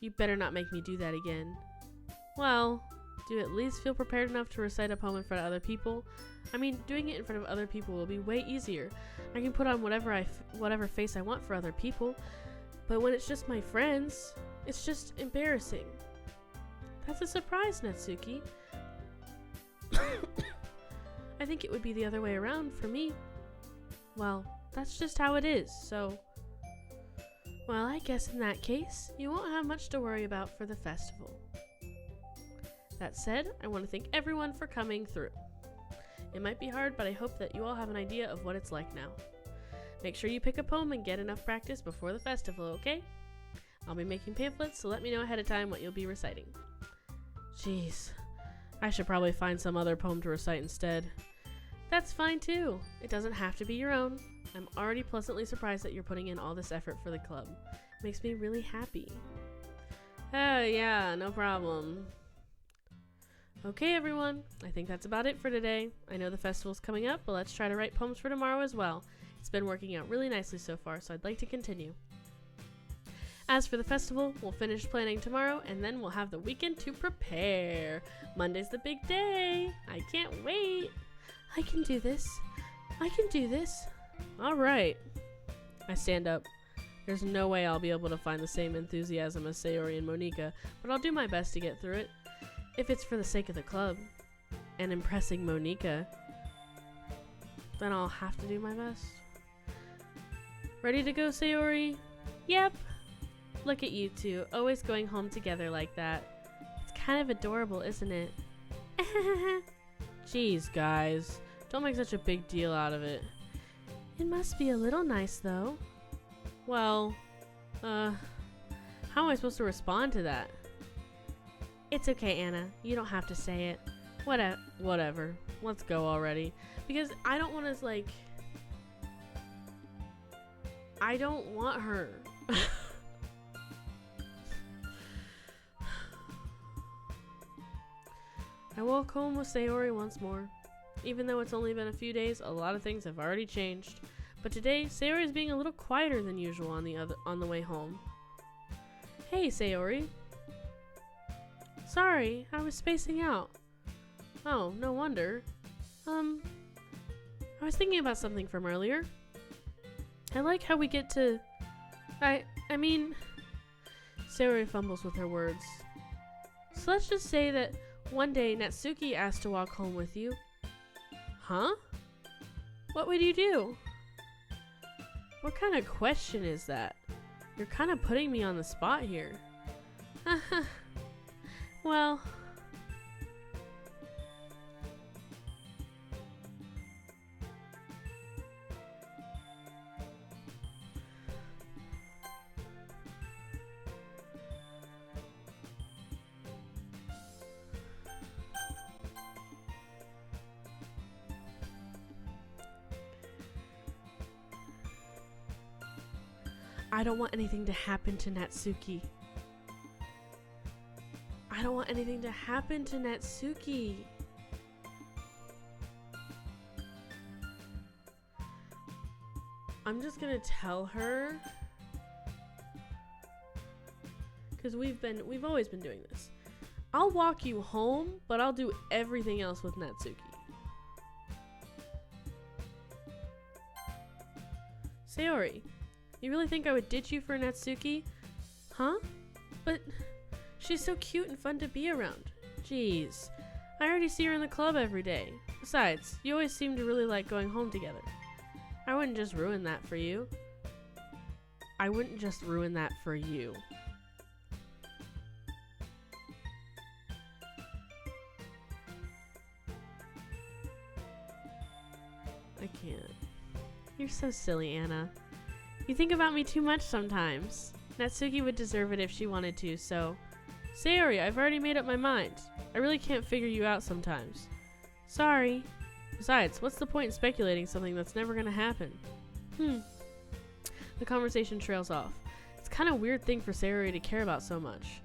You better not make me do that again. Well, do you at least feel prepared enough to recite a poem in front of other people? I mean, doing it in front of other people will be way easier. I can put on whatever face I want for other people, but when it's just my friends, it's just embarrassing. That's a surprise, Natsuki. I think it would be the other way around for me. Well, that's just how it is, so... Well, I guess in that case, you won't have much to worry about for the festival. That said, I want to thank everyone for coming through. It might be hard, but I hope that you all have an idea of what it's like now. Make sure you pick a poem and get enough practice before the festival, okay? I'll be making pamphlets, so let me know ahead of time what you'll be reciting. Jeez, I should probably find some other poem to recite instead. That's fine too. It doesn't have to be your own. I'm already pleasantly surprised that you're putting in all this effort for the club. It makes me really happy. Oh yeah, no problem. Okay everyone, I think that's about it for today. I know the festival's coming up, but let's try to write poems for tomorrow as well. It's been working out really nicely so far, so I'd like to continue. As for the festival, we'll finish planning tomorrow, and then we'll have the weekend to prepare. Monday's the big day. I can't wait. I can do this. I can do this. All right. I stand up. There's no way I'll be able to find the same enthusiasm as Sayori and Monika, but I'll do my best to get through it. If it's for the sake of the club and impressing Monika, then I'll have to do my best. Ready to go, Sayori? Yep. Look at you two, always going home together like that. It's kind of adorable, isn't it? Jeez, guys. Don't make such a big deal out of it. It must be a little nice, though. Well, how am I supposed to respond to that? It's okay, Anna. You don't have to say it. Whatever. Let's go already. Because I don't want to, like... I don't want her. I walk home with Sayori once more. Even though it's only been a few days, a lot of things have already changed. But today, Sayori is being a little quieter than usual on the way home. Hey, Sayori. Sorry, I was spacing out. Oh, no wonder. I was thinking about something from earlier. I like how we get to... I mean... Sayori fumbles with her words. So let's just say that one day Natsuki asked to walk home with you. Huh? What would you do? What kind of question is that? You're kind of putting me on the spot here. Well... I don't want anything to happen to Natsuki. I don't want anything to happen to Natsuki. I'm just gonna tell her, because we've always been doing this. I'll walk you home, but I'll do everything else with Natsuki. Sayori, you really think I would ditch you for Natsuki? Huh? But she's so cute and fun to be around. Jeez, I already see her in the club every day. Besides, you always seem to really like going home together. I wouldn't just ruin that for you. I wouldn't just ruin that for you. I can't. You're so silly, Anna. You think about me too much sometimes. Natsuki would deserve it if she wanted to, so... Sayori, I've already made up my mind. I really can't figure you out sometimes. Sorry. Besides, what's the point in speculating something that's never gonna happen? The conversation trails off. It's kind of a weird thing for Sayori to care about so much.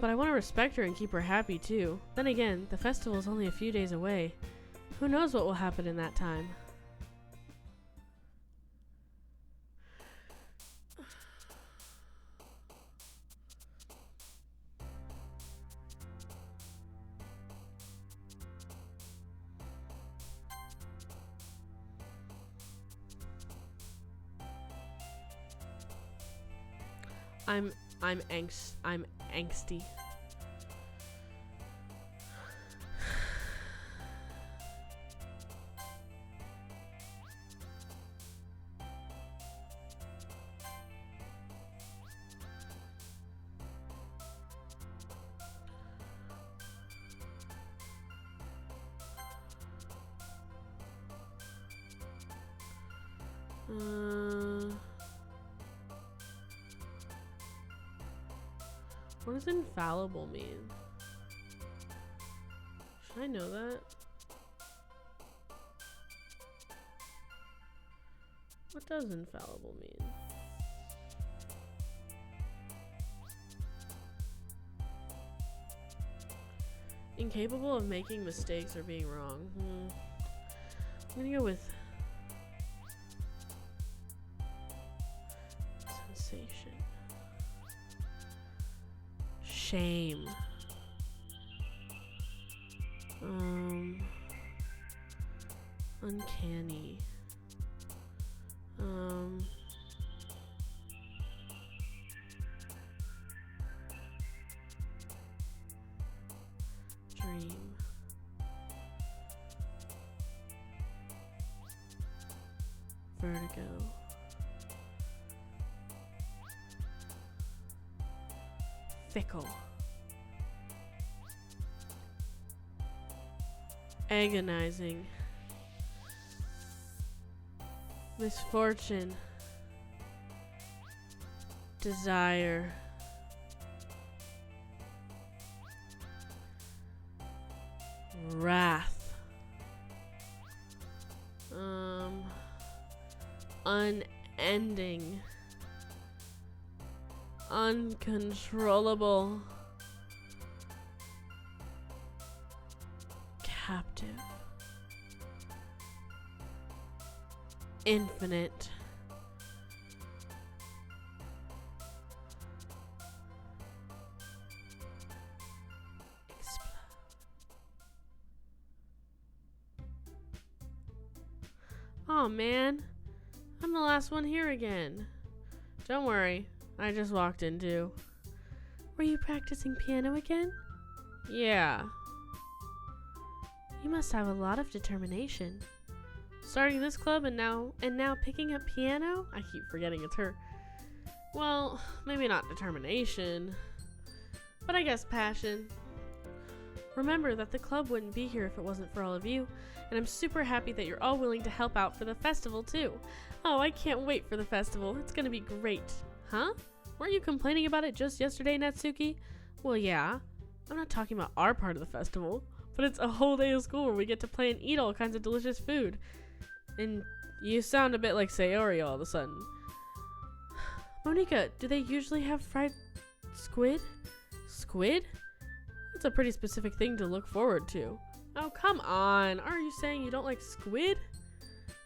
But I want to respect her and keep her happy too. Then again, the festival is only a few days away. Who knows what will happen in that time? I'm angsty. What does infallible mean? Should I know that? What does infallible mean? Incapable of making mistakes or being wrong. I'm gonna go with sensation. Shame. Uncanny. Dream. Vertigo. Fickle. Agonizing. Misfortune. Desire. Wrath. Unending. Uncontrollable. Captive. Infinite. Explode. Oh man, I'm the last one here again. Don't worry, I just walked in too. Were you practicing piano again? Yeah. You must have a lot of determination. Starting this club and now picking up piano? I keep forgetting it's her. Well, maybe not determination, but I guess passion. Remember that the club wouldn't be here if it wasn't for all of you, and I'm super happy that you're all willing to help out for the festival too. Oh, I can't wait for the festival. It's gonna be great. Huh? Weren't you complaining about it just yesterday, Natsuki? Well, yeah. I'm not talking about our part of the festival, but it's a whole day of school where we get to play and eat all kinds of delicious food. And you sound a bit like Sayori all of a sudden. Monika, do they usually have fried squid? Squid? That's a pretty specific thing to look forward to. Oh, come on. Are you saying you don't like squid?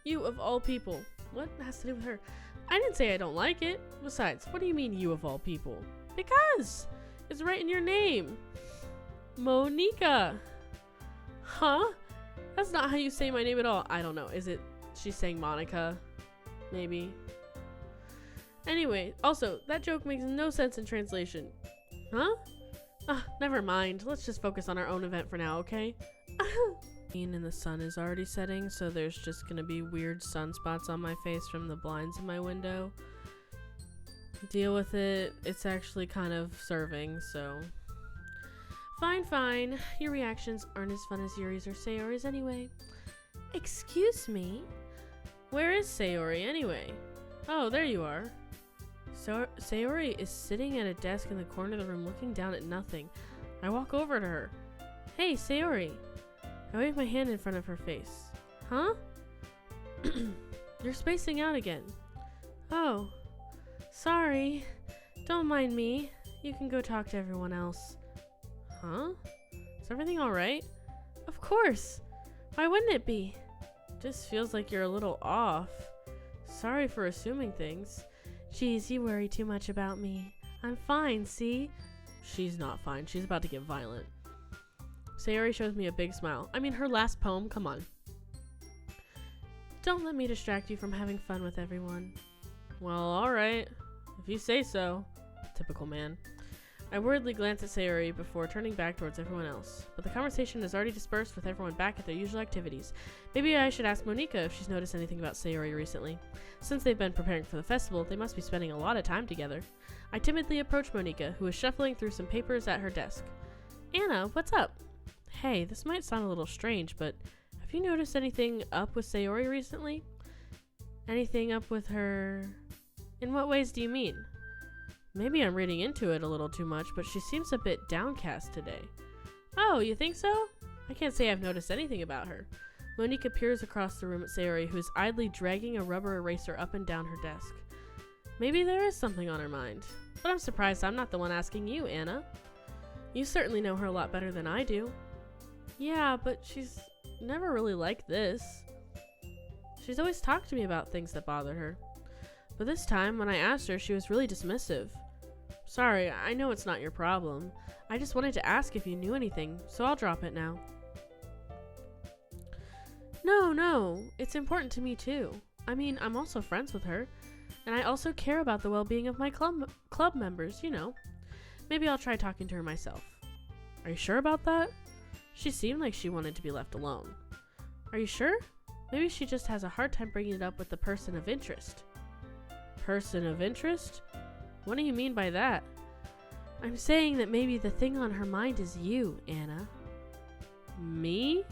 You of all people. What has to do with her? I didn't say I don't like it. Besides, what do you mean you of all people? Because it's right in your name. Monica. Huh? That's not how you say my name at all. I don't know. Is it she's saying Monica? Maybe. Anyway, also, that joke makes no sense in translation. Huh? Never mind. Let's just focus on our own event for now, okay? And the sun is already setting, so there's just gonna be weird sunspots on my face from the blinds in my window. Deal with it. It's actually kind of serving, so... Fine. Your reactions aren't as fun as Yuri's or Sayori's anyway. Excuse me? Where is Sayori anyway? Oh, there you are. So Sayori is sitting at a desk in the corner of the room looking down at nothing. I walk over to her. Hey, Sayori. I wave my hand in front of her face. Huh? You're spacing out again. Oh. Sorry. Don't mind me. You can go talk to everyone else. Huh? Is everything alright? Of course. Why wouldn't it be? Just feels like you're a little off. Sorry for assuming things. Geez, you worry too much about me. I'm fine, see? She's not fine. She's about to get violent. Sayori shows me a big smile. I mean, her last poem, come on. Don't let me distract you from having fun with everyone. Well, alright. If you say so. Typical man. I worriedly glance at Sayori before turning back towards everyone else. But the conversation is already dispersed with everyone back at their usual activities. Maybe I should ask Monica if she's noticed anything about Sayori recently. Since they've been preparing for the festival, they must be spending a lot of time together. I timidly approach Monica, who is shuffling through some papers at her desk. Anna, what's up? Hey, this might sound a little strange, but have you noticed anything up with Sayori recently? Anything up with her... In what ways do you mean? Maybe I'm reading into it a little too much, but she seems a bit downcast today. Oh, you think so? I can't say I've noticed anything about her. Monica peers across the room at Sayori, who is idly dragging a rubber eraser up and down her desk. Maybe there is something on her mind. But I'm surprised I'm not the one asking you, Anna. You certainly know her a lot better than I do. Yeah, but she's never really like this. She's always talked to me about things that bothered her. But this time, when I asked her, she was really dismissive. Sorry, I know it's not your problem. I just wanted to ask if you knew anything, so I'll drop it now. No, it's important to me too. I mean, I'm also friends with her, and I also care about the well-being of my club members, you know. Maybe I'll try talking to her myself. Are you sure about that? She seemed like she wanted to be left alone. Are you sure? Maybe she just has a hard time bringing it up with the person of interest. Person of interest? What do you mean by that? I'm saying that maybe the thing on her mind is you, Anna. Me?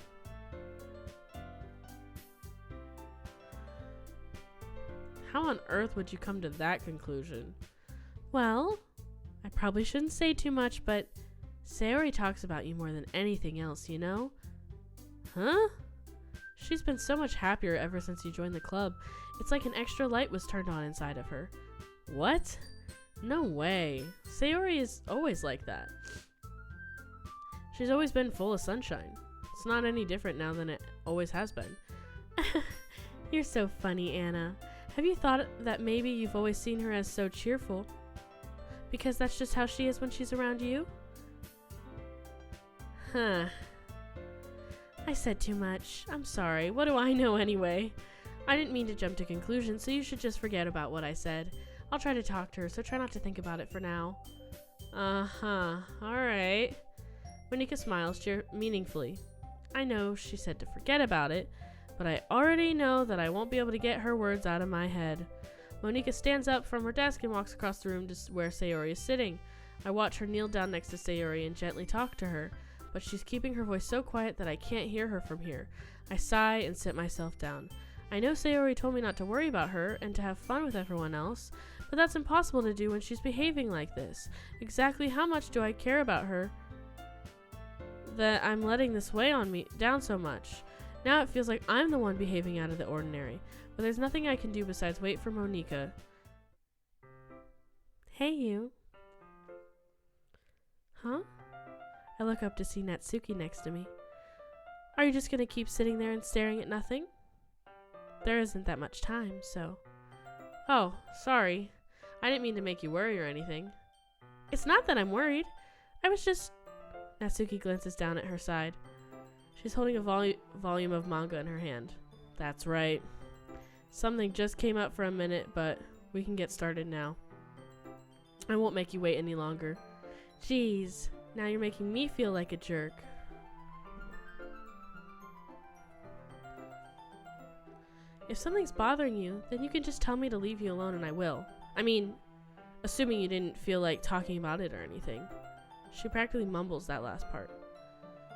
How on earth would you come to that conclusion? Well, I probably shouldn't say too much, but Sayori talks about you more than anything else, you know? Huh? She's been so much happier ever since you joined the club. It's like an extra light was turned on inside of her. What? No way. Sayori is always like that. She's always been full of sunshine. It's not any different now than it always has been. You're so funny, Anna. Have you thought that maybe you've always seen her as so cheerful? Because that's just how she is when she's around you? Huh. I said too much. I'm sorry. What do I know anyway? I didn't mean to jump to conclusions, so you should just forget about what I said. I'll try to talk to her, so try not to think about it for now. Uh-huh. Alright. Monica smiles meaningfully. I know she said to forget about it, but I already know that I won't be able to get her words out of my head. Monica stands up from her desk and walks across the room to where Sayori is sitting. I watch her kneel down next to Sayori and gently talk to her, but she's keeping her voice so quiet that I can't hear her from here. I sigh and sit myself down. I know Sayori told me not to worry about her and to have fun with everyone else, but that's impossible to do when she's behaving like this. Exactly how much do I care about her that I'm letting this weigh on me down so much? Now it feels like I'm the one behaving out of the ordinary, but there's nothing I can do besides wait for Monica. Hey, you. Huh? I look up to see Natsuki next to me. Are you just gonna keep sitting there and staring at nothing? there isn't that much time, so... Oh, sorry. I didn't mean to make you worry or anything. It's not that I'm worried. I was just... Natsuki glances down at her side. She's holding a volume of manga in her hand. That's right. Something just came up for a minute, but we can get started now. I won't make you wait any longer. Jeez, now you're making me feel like a jerk. If something's bothering you, then you can just tell me to leave you alone and I will. I mean, assuming you didn't feel like talking about it or anything. She practically mumbles that last part.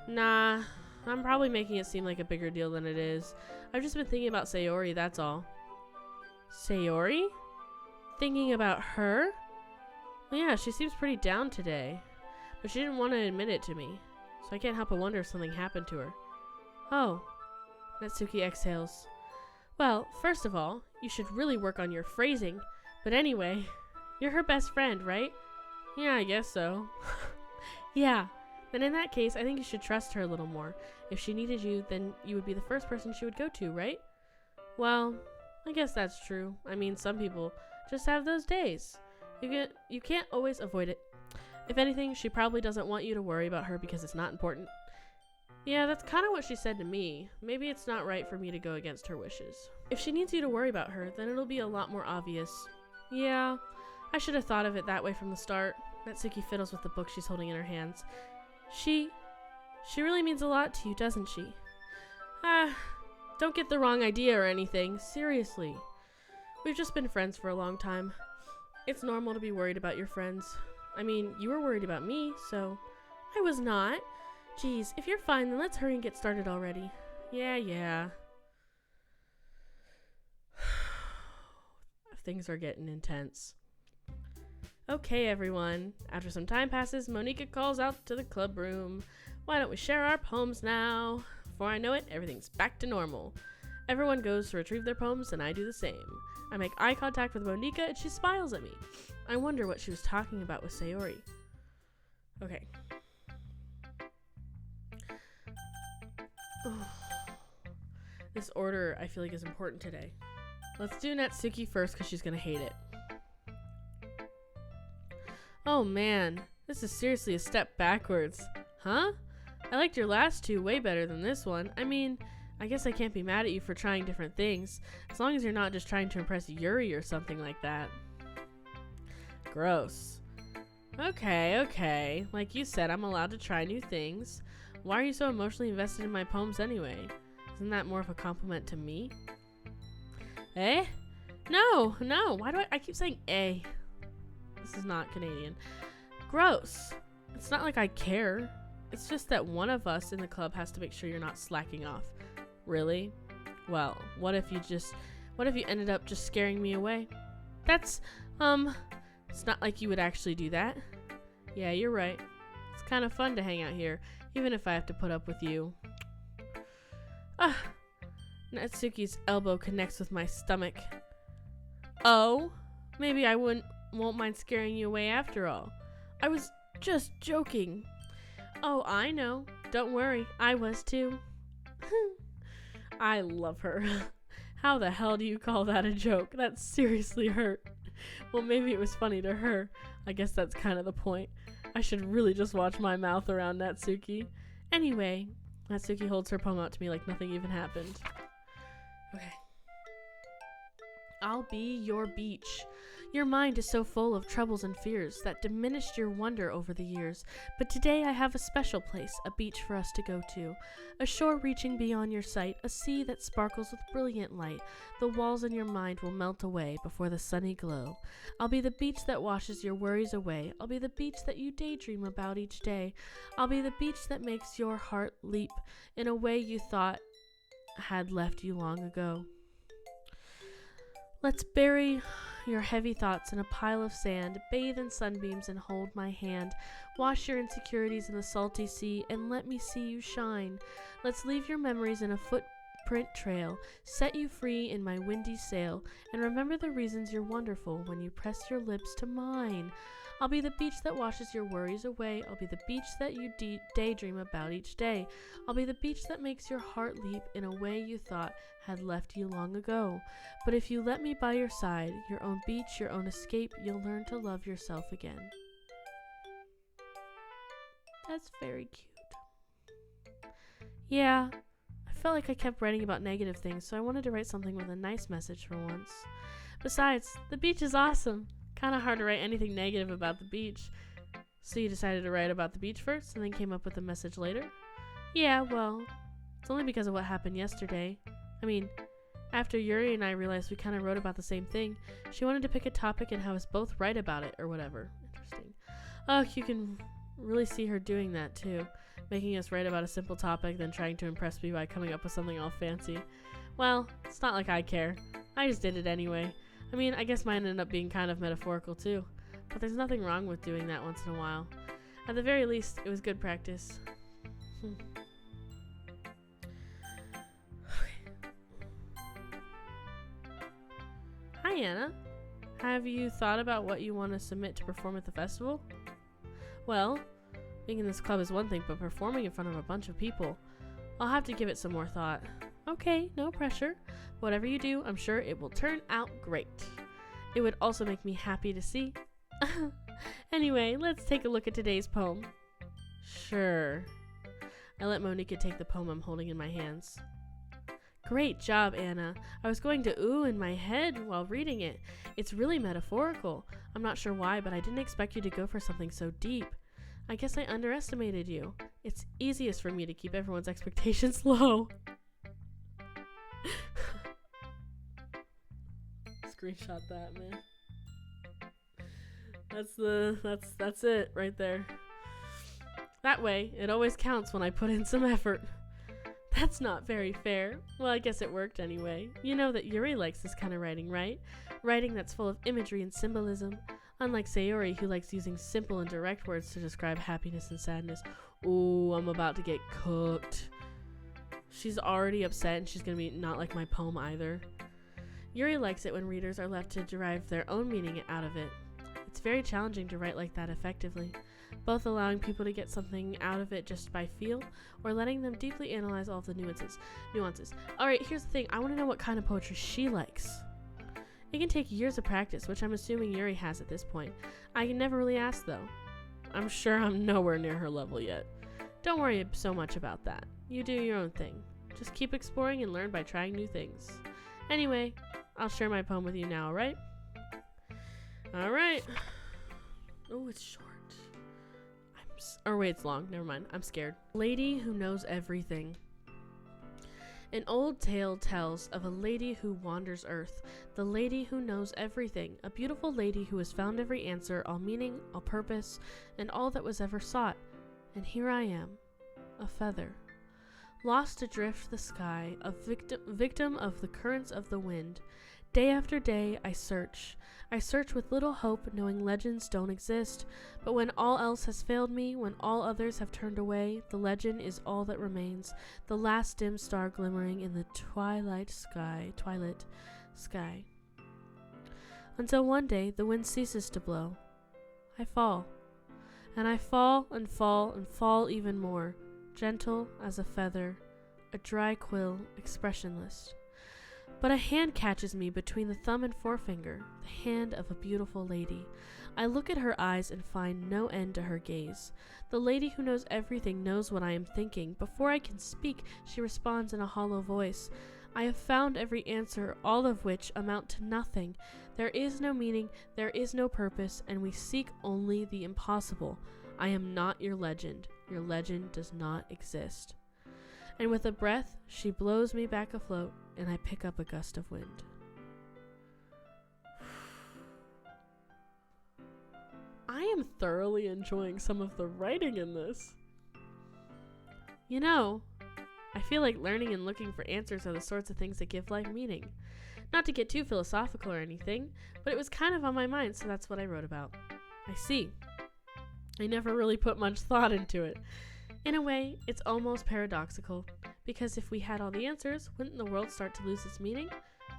Nah, I'm probably making it seem like a bigger deal than it is. I've just been thinking about Sayori, that's all. Sayori? Thinking about her? Well, yeah, she seems pretty down today. But she didn't want to admit it to me. So I can't help but wonder if something happened to her. Oh. Natsuki exhales. Well, first of all, you should really work on your phrasing. But anyway, you're her best friend, right? Yeah, I guess so. Yeah. Then in that case, I think you should trust her a little more. If she needed you, then you would be the first person she would go to, right? Well, I guess that's true. I mean, some people just have those days. You can't always avoid it. If anything, she probably doesn't want you to worry about her because it's not important. Yeah, that's kind of what she said to me. Maybe it's not right for me to go against her wishes. If she needs you to worry about her, then it'll be a lot more obvious. Yeah, I should have thought of it that way from the start. Natsuki fiddles with the book she's holding in her hands. She really means a lot to you, doesn't she? Don't get the wrong idea or anything. Seriously. We've just been friends for a long time. It's normal to be worried about your friends. I mean, you were worried about me, so... I was not. Geez, if you're fine, then let's hurry and get started already. Yeah. Things are getting intense. Okay, everyone. After some time passes, Monika calls out to the club room. Why don't we share our poems now? Before I know it, everything's back to normal. Everyone goes to retrieve their poems, and I do the same. I make eye contact with Monika, and she smiles at me. I wonder what she was talking about with Sayori. Okay. This order, I feel like, is important today. Let's do Natsuki first, because she's going to hate it. Oh man, this is seriously a step backwards. Huh? I liked your last two way better than this one. I mean, I guess I can't be mad at you for trying different things, as long as you're not just trying to impress Yuri or something like that. Gross. Okay. Like you said, I'm allowed to try new things. Why are you so emotionally invested in my poems anyway? Isn't that more of a compliment to me? Eh? No. Why do I keep saying eh? This is not Canadian. Gross. It's not like I care. It's just that one of us in the club has to make sure you're not slacking off. Really? Well, what if you ended up just scaring me away? That's, it's not like you would actually do that. Yeah, you're right. It's kind of fun to hang out here, even if I have to put up with you. Natsuki's elbow connects with my stomach. Oh, maybe I won't mind scaring you away after all. I was just joking. Oh, I know. Don't worry, I was too. I love her. How the hell do you call that a joke? That seriously hurt. Well, maybe it was funny to her. I guess that's kind of the point. I should really just watch my mouth around Natsuki. Anyway, Natsuki holds her poem out to me like nothing even happened. Okay. I'll be your beach. Your mind is so full of troubles and fears that diminished your wonder over the years. But today I have a special place, a beach for us to go to. A shore reaching beyond your sight, a sea that sparkles with brilliant light. The walls in your mind will melt away before the sunny glow. I'll be the beach that washes your worries away. I'll be the beach that you daydream about each day. I'll be the beach that makes your heart leap in a way you thought had left you long ago. Let's bury your heavy thoughts in a pile of sand, bathe in sunbeams and hold my hand. Wash your insecurities in the salty sea and let me see you shine. Let's leave your memories in a footprint trail, set you free in my windy sail, and remember the reasons you're wonderful when you press your lips to mine. I'll be the beach that washes your worries away. I'll be the beach that you daydream about each day. I'll be the beach that makes your heart leap in a way you thought had left you long ago. But if you let me by your side, your own beach, your own escape, you'll learn to love yourself again. That's very cute. Yeah, I felt like I kept writing about negative things, so I wanted to write something with a nice message for once. Besides, the beach is awesome. Kind of hard to write anything negative about the beach. So you decided to write about the beach first and then came up with a message later? Yeah, well, it's only because of what happened yesterday. I mean, after Yuri and I realized we kind of wrote about the same thing, she wanted to pick a topic and have us both write about it or whatever. Interesting. Oh, you can really see her doing that too. Making us write about a simple topic, then trying to impress me by coming up with something all fancy. Well, it's not like I care. I just did it anyway. I mean, I guess mine ended up being kind of metaphorical too. But there's nothing wrong with doing that once in a while. At the very least, it was good practice. Hi, Anna. Have you thought about what you want to submit to perform at the festival? Well, being in this club is one thing, but performing in front of a bunch of people, I'll have to give it some more thought. Okay, no pressure. Whatever you do, I'm sure it will turn out great. It would also make me happy to see. Anyway, let's take a look at today's poem. Sure. I let Monica take the poem I'm holding in my hands. Great job, Anna. I was going to ooh in my head while reading it. It's really metaphorical. I'm not sure why, but I didn't expect you to go for something so deep. I guess I underestimated you. It's easiest for me to keep everyone's expectations low. Screenshot that, man. That's it right there. That way, it always counts when I put in some effort. That's not very fair. Well, I guess it worked anyway. You know that Yuri likes this kind of writing, right? Writing that's full of imagery and symbolism. Unlike Sayori, who likes using simple and direct words to describe happiness and sadness. Ooh, I'm about to get cooked. She's already upset and she's gonna be not like my poem either. Yuri likes it when readers are left to derive their own meaning out of it. It's very challenging to write like that effectively, both allowing people to get something out of it just by feel, or letting them deeply analyze all of the nuances. Alright, here's the thing. I want to know what kind of poetry she likes. It can take years of practice, which I'm assuming Yuri has at this point. I can never really ask, though. I'm sure I'm nowhere near her level yet. Don't worry so much about that. You do your own thing. Just keep exploring and learn by trying new things. Anyway, I'll share my poem with you now, alright? Alright. Oh, it's short. It's long. Never mind. I'm scared. Lady who knows everything. An old tale tells of a lady who wanders earth, the lady who knows everything, a beautiful lady who has found every answer, all meaning, all purpose, and all that was ever sought. And here I am, a feather, lost adrift the sky, a victim of the currents of the wind. Day after day I search with little hope, knowing legends don't exist. But when all else has failed me, when all others have turned away, the legend is all that remains, the last dim star glimmering in the twilight sky. Until one day the wind ceases to blow. I fall. And I fall and fall and fall even more, gentle as a feather, a dry quill, expressionless. But a hand catches me between the thumb and forefinger, the hand of a beautiful lady. I look at her eyes and find no end to her gaze. The lady who knows everything knows what I am thinking. Before I can speak, she responds in a hollow voice. I have found every answer, all of which amount to nothing. There is no meaning, there is no purpose, and we seek only the impossible. I am not your legend. Your legend does not exist. And with a breath, she blows me back afloat, and I pick up a gust of wind. I am thoroughly enjoying some of the writing in this. You know, I feel like learning and looking for answers are the sorts of things that give life meaning. Not to get too philosophical or anything, but it was kind of on my mind, so that's what I wrote about. I see. I never really put much thought into it. In a way, it's almost paradoxical, because if we had all the answers, wouldn't the world start to lose its meaning?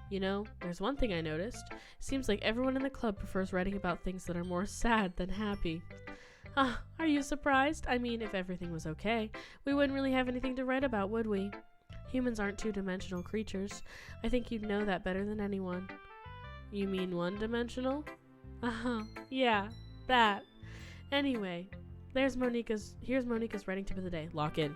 You know, there's one thing I noticed. Seems like everyone in the club prefers writing about things that are more sad than happy. Ah, are you surprised? I mean, if everything was okay, we wouldn't really have anything to write about, would we? Humans aren't two-dimensional creatures. I think you'd know that better than anyone. You mean one-dimensional? Uh-huh, yeah, that. Anyway, here's Monica's writing tip of the day. Lock in.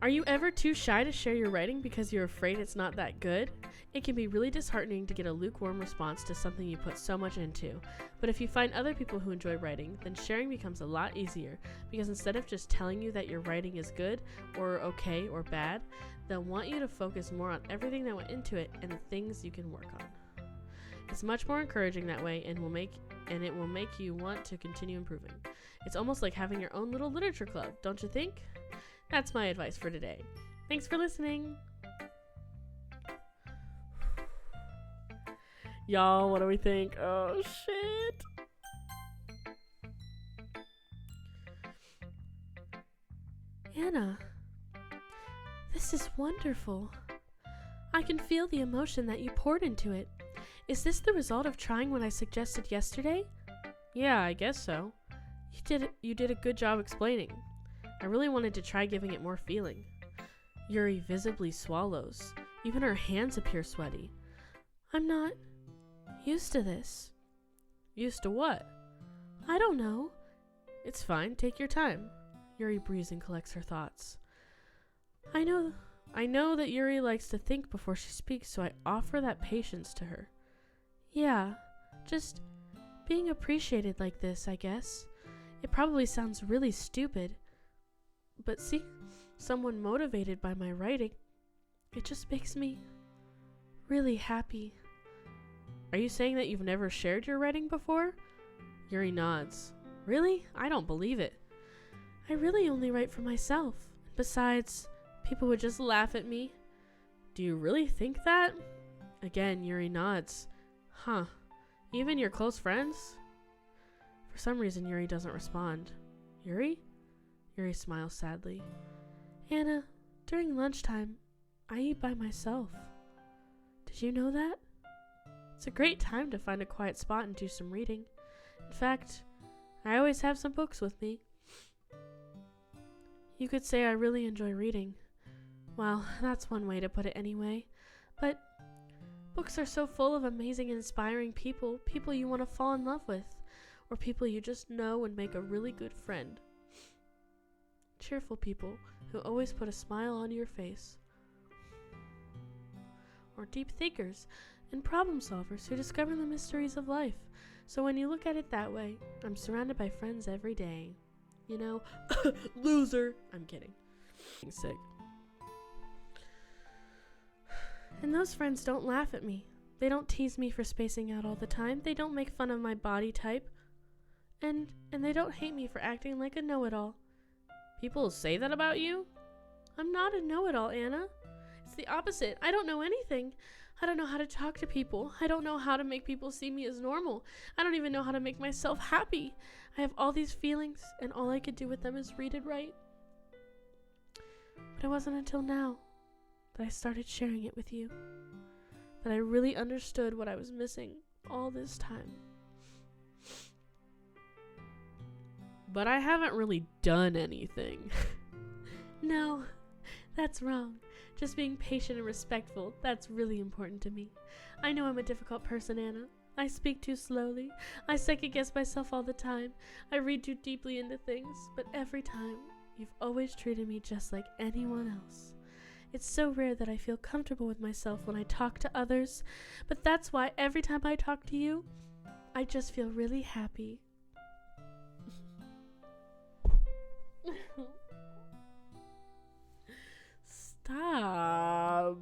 Are you ever too shy to share your writing because you're afraid it's not that good? It can be really disheartening to get a lukewarm response to something you put so much into. But if you find other people who enjoy writing, then sharing becomes a lot easier, because instead of just telling you that your writing is good or okay or bad, they'll want you to focus more on everything that went into it and the things you can work on. It's much more encouraging that way, and it will make you want to continue improving. It's almost like having your own little literature club, don't you think? That's my advice for today. Thanks for listening. Y'all, what do we think? Oh, shit. Anna, this is wonderful. I can feel the emotion that you poured into it. Is this the result of trying what I suggested yesterday? Yeah, I guess so. You did a good job explaining. I really wanted to try giving it more feeling. Yuri visibly swallows. Even her hands appear sweaty. I'm not used to this. Used to what? I don't know. It's fine. Take your time. Yuri breathes and collects her thoughts. I know that Yuri likes to think before she speaks, so I offer that patience to her. Yeah, just being appreciated like this, I guess. It probably sounds really stupid. But see, someone motivated by my writing, it just makes me really happy. Are you saying that you've never shared your writing before? Yuri nods. Really? I don't believe it. I really only write for myself. Besides, people would just laugh at me. Do you really think that? Again, Yuri nods. Huh. Even your close friends? For some reason, Yuri doesn't respond. Yuri? Yuri smiles sadly. Anna, during lunchtime, I eat by myself. Did you know that? It's a great time to find a quiet spot and do some reading. In fact, I always have some books with me. You could say I really enjoy reading. Well, that's one way to put it anyway. But books are so full of amazing and inspiring people you want to fall in love with, or people you just know and make a really good friend. Cheerful people who always put a smile on your face. Or deep thinkers and problem solvers who discover the mysteries of life. So when you look at it that way, I'm surrounded by friends every day. You know, loser. I'm kidding. I'm sick. And those friends don't laugh at me. They don't tease me for spacing out all the time. They don't make fun of my body type. And they don't hate me for acting like a know-it-all. People say that about you? I'm not a know-it-all, Anna. It's the opposite. I don't know anything. I don't know how to talk to people. I don't know how to make people see me as normal. I don't even know how to make myself happy. I have all these feelings, and all I could do with them is read and write. But it wasn't until now that I started sharing it with you that I really understood what I was missing all this time. But I haven't really done anything. No, that's wrong. Just being patient and respectful, that's really important to me. I know I'm a difficult person, Anna. I speak too slowly. I second guess myself all the time. I read too deeply into things, but every time, you've always treated me just like anyone else. It's so rare that I feel comfortable with myself when I talk to others, but that's why every time I talk to you, I just feel really happy. Stop.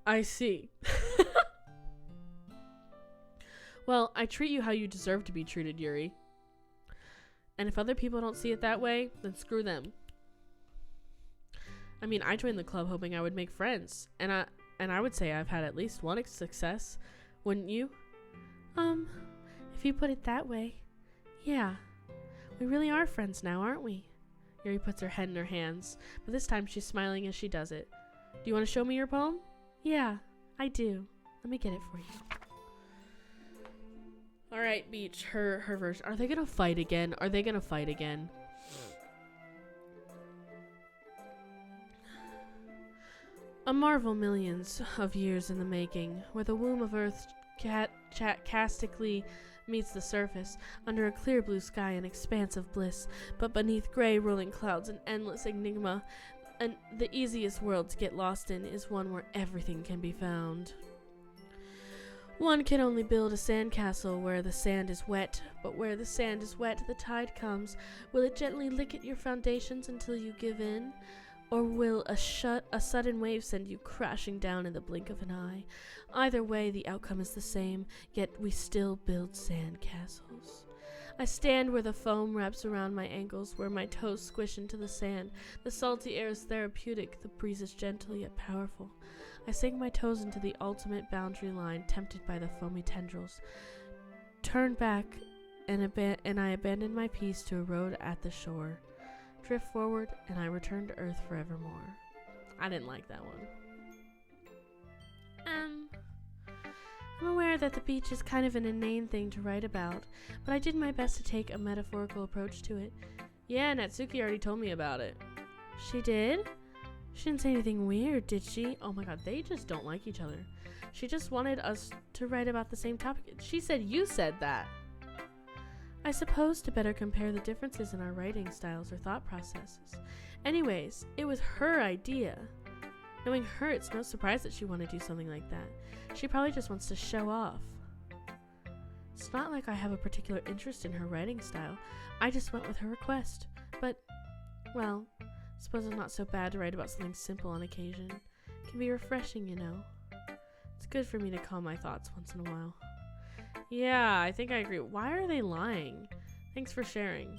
I see. Well, I treat you how you deserve to be treated, Yuri. And if other people don't see it that way, then screw them. I mean, I joined the club hoping I would make friends, and I would say I've had at least one success, wouldn't you? If you put it that way, yeah. We really are friends now, aren't we? Yuri puts her head in her hands, but this time she's smiling as she does it. Do you want to show me your poem? Yeah, I do. Let me get it for you. Alright, Beach, her version. Are they gonna fight again? Are they gonna fight again? A marvel millions of years in the making, where the womb of Earth castically meets the surface, under a clear blue sky an expanse of bliss, but beneath gray rolling clouds an endless enigma, and the easiest world to get lost in is one where everything can be found. One can only build a sandcastle where the sand is wet, but where the sand is wet, the tide comes. Will it gently lick at your foundations until you give in? Or will a sudden wave send you crashing down in the blink of an eye? Either way, the outcome is the same, yet we still build sandcastles. I stand where the foam wraps around my ankles, where my toes squish into the sand. The salty air is therapeutic, the breeze is gentle yet powerful. I sink my toes into the ultimate boundary line, tempted by the foamy tendrils. Turn back, and I abandon my peace to erode at the shore. Drift forward, and I return to Earth forevermore. I didn't like that one. I'm aware that the beach is kind of an inane thing to write about, but I did my best to take a metaphorical approach to it. Yeah, Natsuki already told me about it. She did? She didn't say anything weird, did she? Oh my god, they just don't like each other. She just wanted us to write about the same topic. She said you said that. I suppose to better compare the differences in our writing styles or thought processes. Anyways, it was her idea. Knowing her, it's no surprise that she wanted to do something like that. She probably just wants to show off. It's not like I have a particular interest in her writing style. I just went with her request. But, well, I suppose it's not so bad to write about something simple on occasion. It can be refreshing, you know. It's good for me to calm my thoughts once in a while. Yeah, I think I agree. Why are they lying? Thanks for sharing.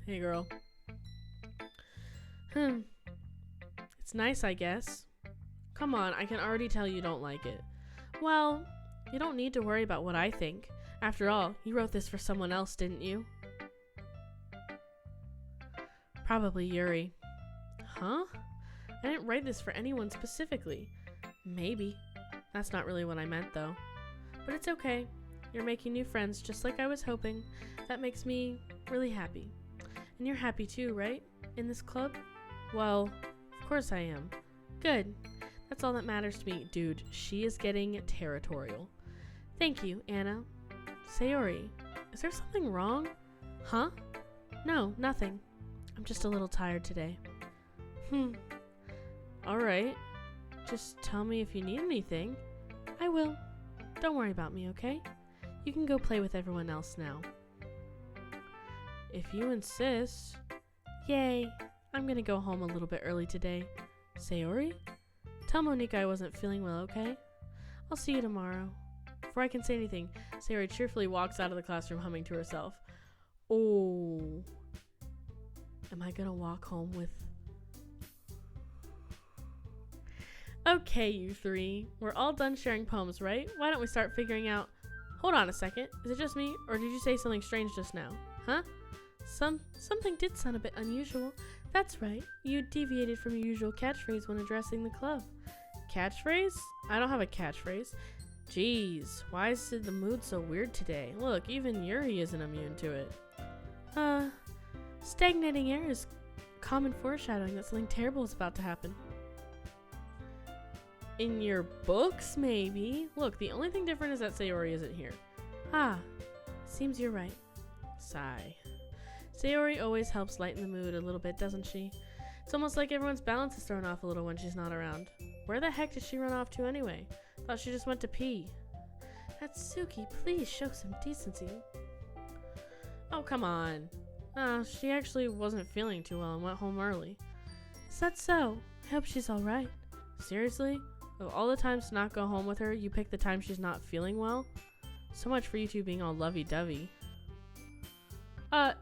Hey, girl. It's nice, I guess. Come on, I can already tell you don't like it. Well, you don't need to worry about what I think. After all, you wrote this for someone else, didn't you? Probably Yuri. Huh? I didn't write this for anyone specifically. Maybe. That's not really what I meant, though. But it's okay. You're making new friends just like I was hoping. That makes me really happy. And you're happy too, right? In this club? Well, of course I am. Good. That's all that matters to me. Dude, she is getting territorial. Thank you, Anna. Sayori, is there something wrong? Huh? No, nothing. I'm just a little tired today. Alright. Just tell me if you need anything. I will. Don't worry about me, okay? You can go play with everyone else now. If you insist. Yay. I'm gonna go home a little bit early today. Sayori? Tell Monique I wasn't feeling well, okay? I'll see you tomorrow. Before I can say anything, Sayori cheerfully walks out of the classroom humming to herself. Oh. Am I gonna walk home with... Okay, you three. We're all done sharing poems, right? Why don't we start figuring out... Hold on a second. Is it just me, or did you say something strange just now? Huh? Something did sound a bit unusual. That's right. You deviated from your usual catchphrase when addressing the club. Catchphrase? I don't have a catchphrase. Jeez, why is the mood so weird today? Look, even Yuri isn't immune to it. Stagnating air is common foreshadowing that something terrible is about to happen. In your books, maybe? Look, the only thing different is that Sayori isn't here. Ah, seems you're right. Sigh. Sayori always helps lighten the mood a little bit, doesn't she? It's almost like everyone's balance is thrown off a little when she's not around. Where the heck did she run off to anyway? Thought she just went to pee. Natsuki, please show some decency. Oh, come on. She actually wasn't feeling too well and went home early. Is that so? I hope she's alright. Seriously? Of all the times to not go home with her, you pick the time she's not feeling well? So much for you two being all lovey-dovey.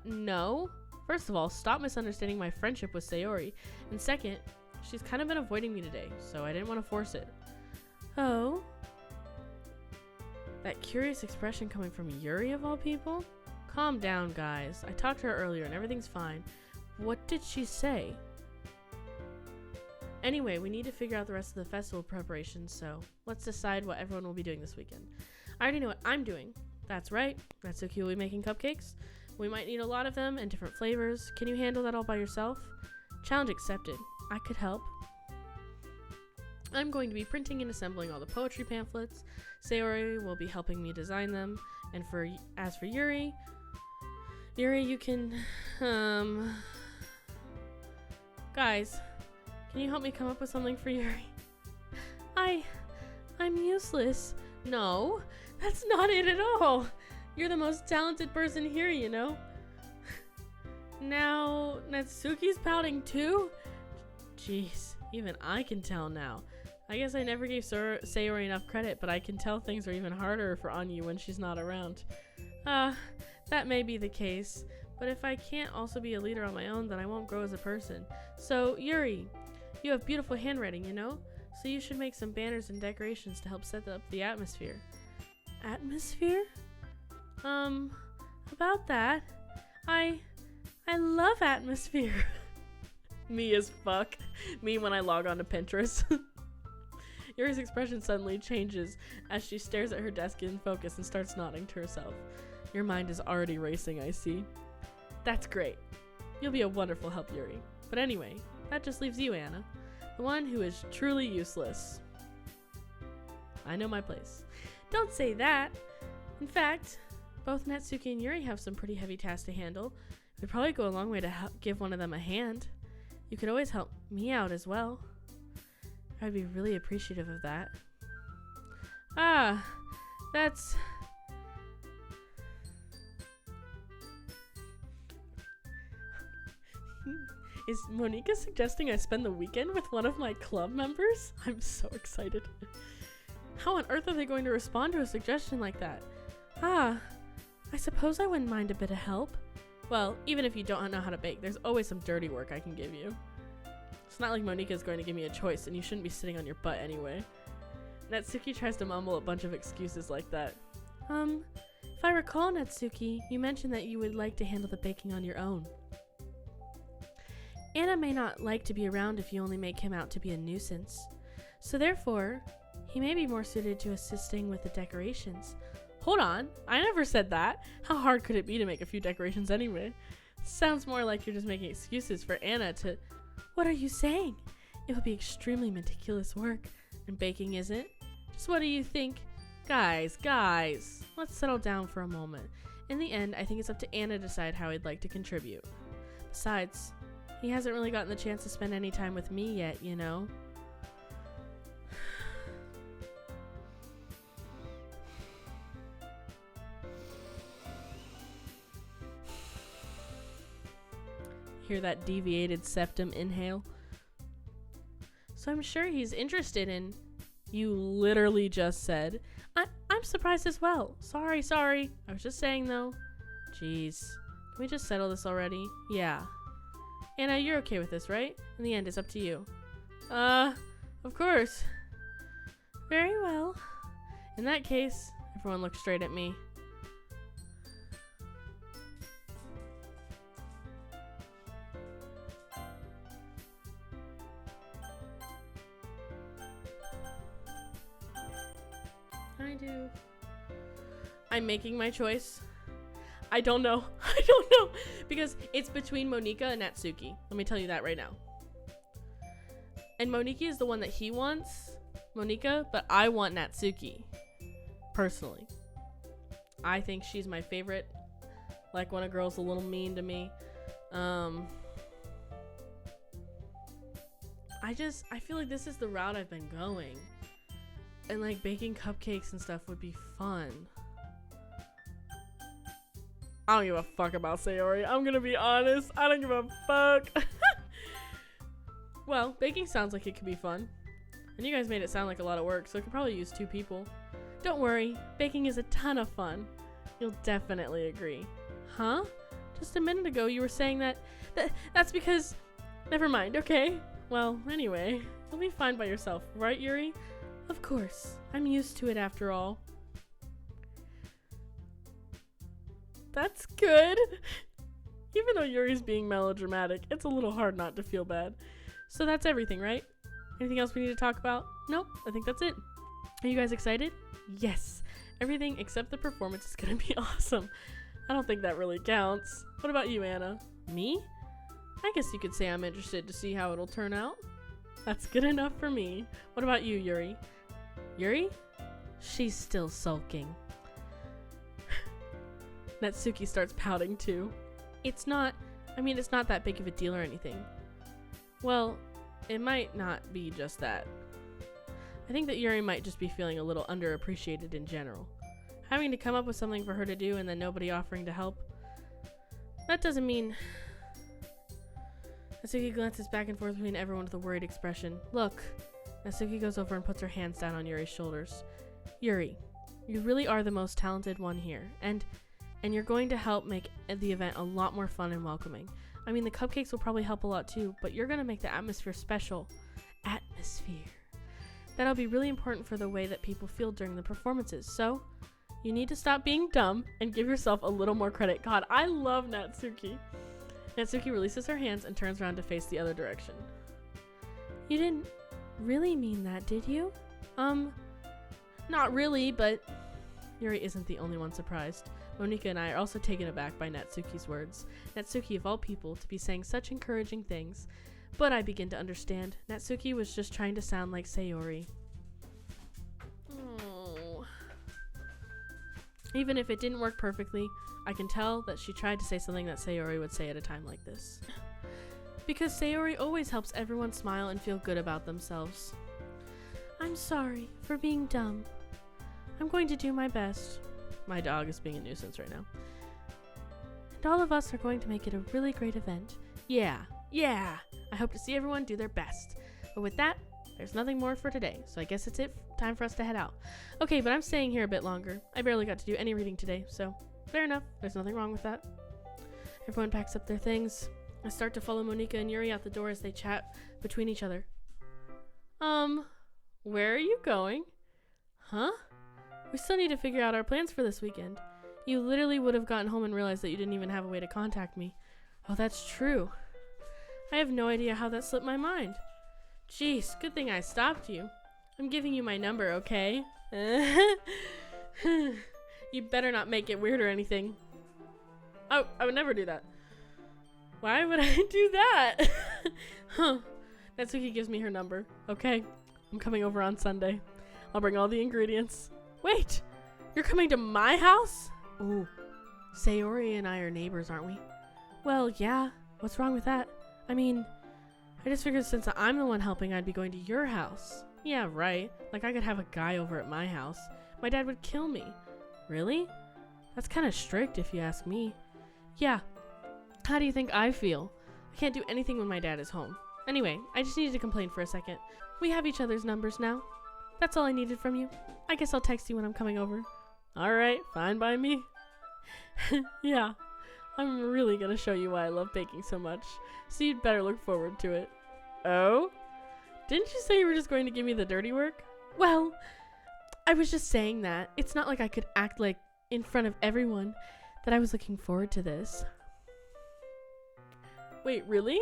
No. First of all, stop misunderstanding my friendship with Sayori. And second, she's kind of been avoiding me today, so I didn't want to force it. Oh? That curious expression coming from Yuri of all people? Calm down, guys. I talked to her earlier and everything's fine. What did she say? Anyway, we need to figure out the rest of the festival preparations, so let's decide what everyone will be doing this weekend. I already know what I'm doing. That's right. Natsuki will be making cupcakes. We might need a lot of them and different flavors. Can you handle that all by yourself? Challenge accepted. I could help. I'm going to be printing and assembling all the poetry pamphlets. Sayori will be helping me design them. And as for Yuri, you can, guys, can you help me come up with something for Yuri? I'm useless. No, that's not it at all. You're the most talented person here, you know. Now, Natsuki's pouting too? Jeez, even I can tell now. I guess I never gave Sayori enough credit, but I can tell things are even harder for Anyu when she's not around. That may be the case, but if I can't also be a leader on my own, then I won't grow as a person. So, Yuri, you have beautiful handwriting, you know? So you should make some banners and decorations to help set up the atmosphere. Atmosphere? About that, I love atmosphere. Me as fuck. Me when I log on to Pinterest. Yuri's expression suddenly changes as she stares at her desk in focus and starts nodding to herself. Your mind is already racing, I see. That's great. You'll be a wonderful help, Yuri. But anyway, that just leaves you, Anna. The one who is truly useless. I know my place. Don't say that. In fact, both Natsuki and Yuri have some pretty heavy tasks to handle. It would probably go a long way to give one of them a hand. You could always help me out as well. I'd be really appreciative of that. That's... Is Monika suggesting I spend the weekend with one of my club members? I'm so excited. How on earth are they going to respond to a suggestion like that? I suppose I wouldn't mind a bit of help. Well, even if you don't know how to bake, there's always some dirty work I can give you. It's not like Monika's going to give me a choice, and you shouldn't be sitting on your butt anyway. Natsuki tries to mumble a bunch of excuses like that. If I recall, Natsuki, you mentioned that you would like to handle the baking on your own. Anna may not like to be around if you only make him out to be a nuisance. So therefore, he may be more suited to assisting with the decorations. Hold on, I never said that. How hard could it be to make a few decorations anyway? Sounds more like you're just making excuses for Anna to... What are you saying? It would be extremely meticulous work, and baking isn't. Just what do you think? Guys, let's settle down for a moment. In the end, I think it's up to Anna to decide how he'd like to contribute. Besides, he hasn't really gotten the chance to spend any time with me yet, you know? Hear that deviated septum inhale? So I'm sure he's interested in... You literally just said. I'm surprised as well. Sorry. I was just saying though. Jeez. Can we just settle this already? Yeah. Anna, you're okay with this, right? In the end, it's up to you. Of course. Very well. In that case, everyone look straight at me. I'm making my choice. I don't know. Because it's between Monika and Natsuki. Let me tell you that right now. And Monika is the one that he wants, Monika, but I want Natsuki. Personally. I think she's my favorite. Like when a girl's a little mean to me. I feel like this is the route I've been going. And like baking cupcakes and stuff would be fun. I don't give a fuck about Sayori. I'm gonna be honest. I don't give a fuck. Well, baking sounds like it could be fun. And you guys made it sound like a lot of work, so it could probably use 2 people. Don't worry. Baking is a ton of fun. You'll definitely agree. Huh? Just a minute ago you were saying that's because... Never mind, okay? Well, anyway, you'll be fine by yourself, right, Yuri? Of course. I'm used to it after all. That's good. Even though Yuri's being melodramatic, it's a little hard not to feel bad. So that's everything, right? Anything else we need to talk about? Nope, I think that's it. Are you guys excited? Yes. Everything except the performance is gonna be awesome. I don't think that really counts. What about you, Anna? Me? I guess you could say I'm interested to see how it'll turn out. That's good enough for me. What about you, Yuri? Yuri? She's still sulking. Natsuki starts pouting too. It's not that big of a deal or anything. Well, it might not be just that. I think that Yuri might just be feeling a little underappreciated in general. Having to come up with something for her to do and then nobody offering to help. That doesn't mean... Natsuki glances back and forth between everyone with a worried expression. Look. Natsuki goes over and puts her hands down on Yuri's shoulders. Yuri, you really are the most talented one here. And you're going to help make the event a lot more fun and welcoming. I mean, the cupcakes will probably help a lot too, but you're going to make the atmosphere special. Atmosphere. That'll be really important for the way that people feel during the performances. So, you need to stop being dumb and give yourself a little more credit. God, I love Natsuki. Natsuki releases her hands and turns around to face the other direction. You didn't really mean that, did you? Not really, but... Yuri isn't the only one surprised. Monika and I are also taken aback by Natsuki's words. Natsuki, of all people, to be saying such encouraging things. But I begin to understand. Natsuki was just trying to sound like Sayori. Oh. Even if it didn't work perfectly, I can tell that she tried to say something that Sayori would say at a time like this. Because Sayori always helps everyone smile and feel good about themselves. I'm sorry for being dumb. I'm going to do my best. My dog is being a nuisance right now. And all of us are going to make it a really great event. Yeah. I hope to see everyone do their best. But with that, there's nothing more for today, so I guess it's time for us to head out. Okay, but I'm staying here a bit longer. I barely got to do any reading today, so fair enough. There's nothing wrong with that. Everyone packs up their things. I start to follow Monika and Yuri out the door as they chat between each other. Where are you going? Huh? We still need to figure out our plans for this weekend. You literally would have gotten home and realized that you didn't even have a way to contact me. Oh, that's true. I have no idea how that slipped my mind. Jeez, good thing I stopped you. I'm giving you my number, okay? You better not make it weird or anything. Oh, I would never do that. Why would I do that? Huh. Natsuki gives me her number. Okay, I'm coming over on Sunday. I'll bring all the ingredients. Wait, you're coming to my house? Ooh, Sayori and I are neighbors, aren't we? Well, yeah. What's wrong with that? I mean, I just figured since I'm the one helping, I'd be going to your house. Yeah, right. Like I could have a guy over at my house. My dad would kill me. Really? That's kind of strict if you ask me. Yeah. How do you think I feel? I can't do anything when my dad is home. Anyway, I just needed to complain for a second. We have each other's numbers now. That's all I needed from you. I guess I'll text you when I'm coming over. Alright, fine by me. Yeah, I'm really gonna show you why I love baking so much, so you'd better look forward to it. Oh? Didn't you say you were just going to give me the dirty work? Well, I was just saying that. It's not like I could act like in front of everyone that I was looking forward to this. Wait, really?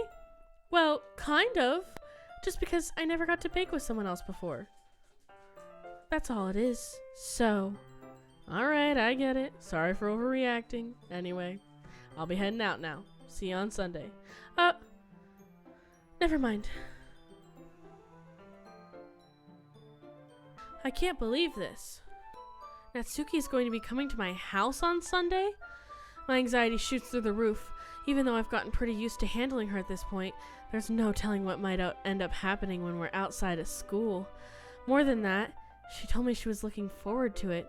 Well, kind of. Just because I never got to bake with someone else before. That's all it is. So, alright, I get it. Sorry for overreacting. Anyway, I'll be heading out now. See you on Sunday. Never mind. I can't believe this. Natsuki is going to be coming to my house on Sunday? My anxiety shoots through the roof. Even though I've gotten pretty used to handling her at this point, there's no telling what might end up happening when we're outside of school. More than that, she told me she was looking forward to it.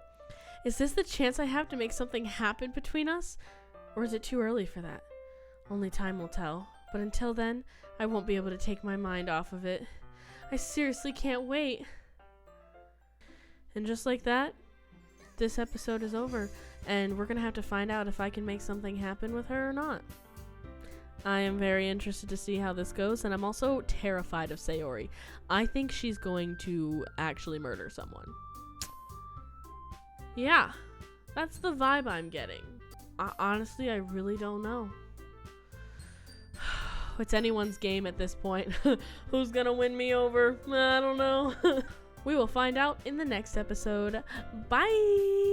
Is this the chance I have to make something happen between us? Or is it too early for that? Only time will tell. But until then, I won't be able to take my mind off of it. I seriously can't wait. And just like that, this episode is over. And we're going to have to find out if I can make something happen with her or not. I am very interested to see how this goes, and I'm also terrified of Sayori. I think she's going to actually murder someone. Yeah, that's the vibe I'm getting. Honestly, I really don't know. It's anyone's game at this point. Who's gonna win me over? I don't know. We will find out in the next episode. Bye!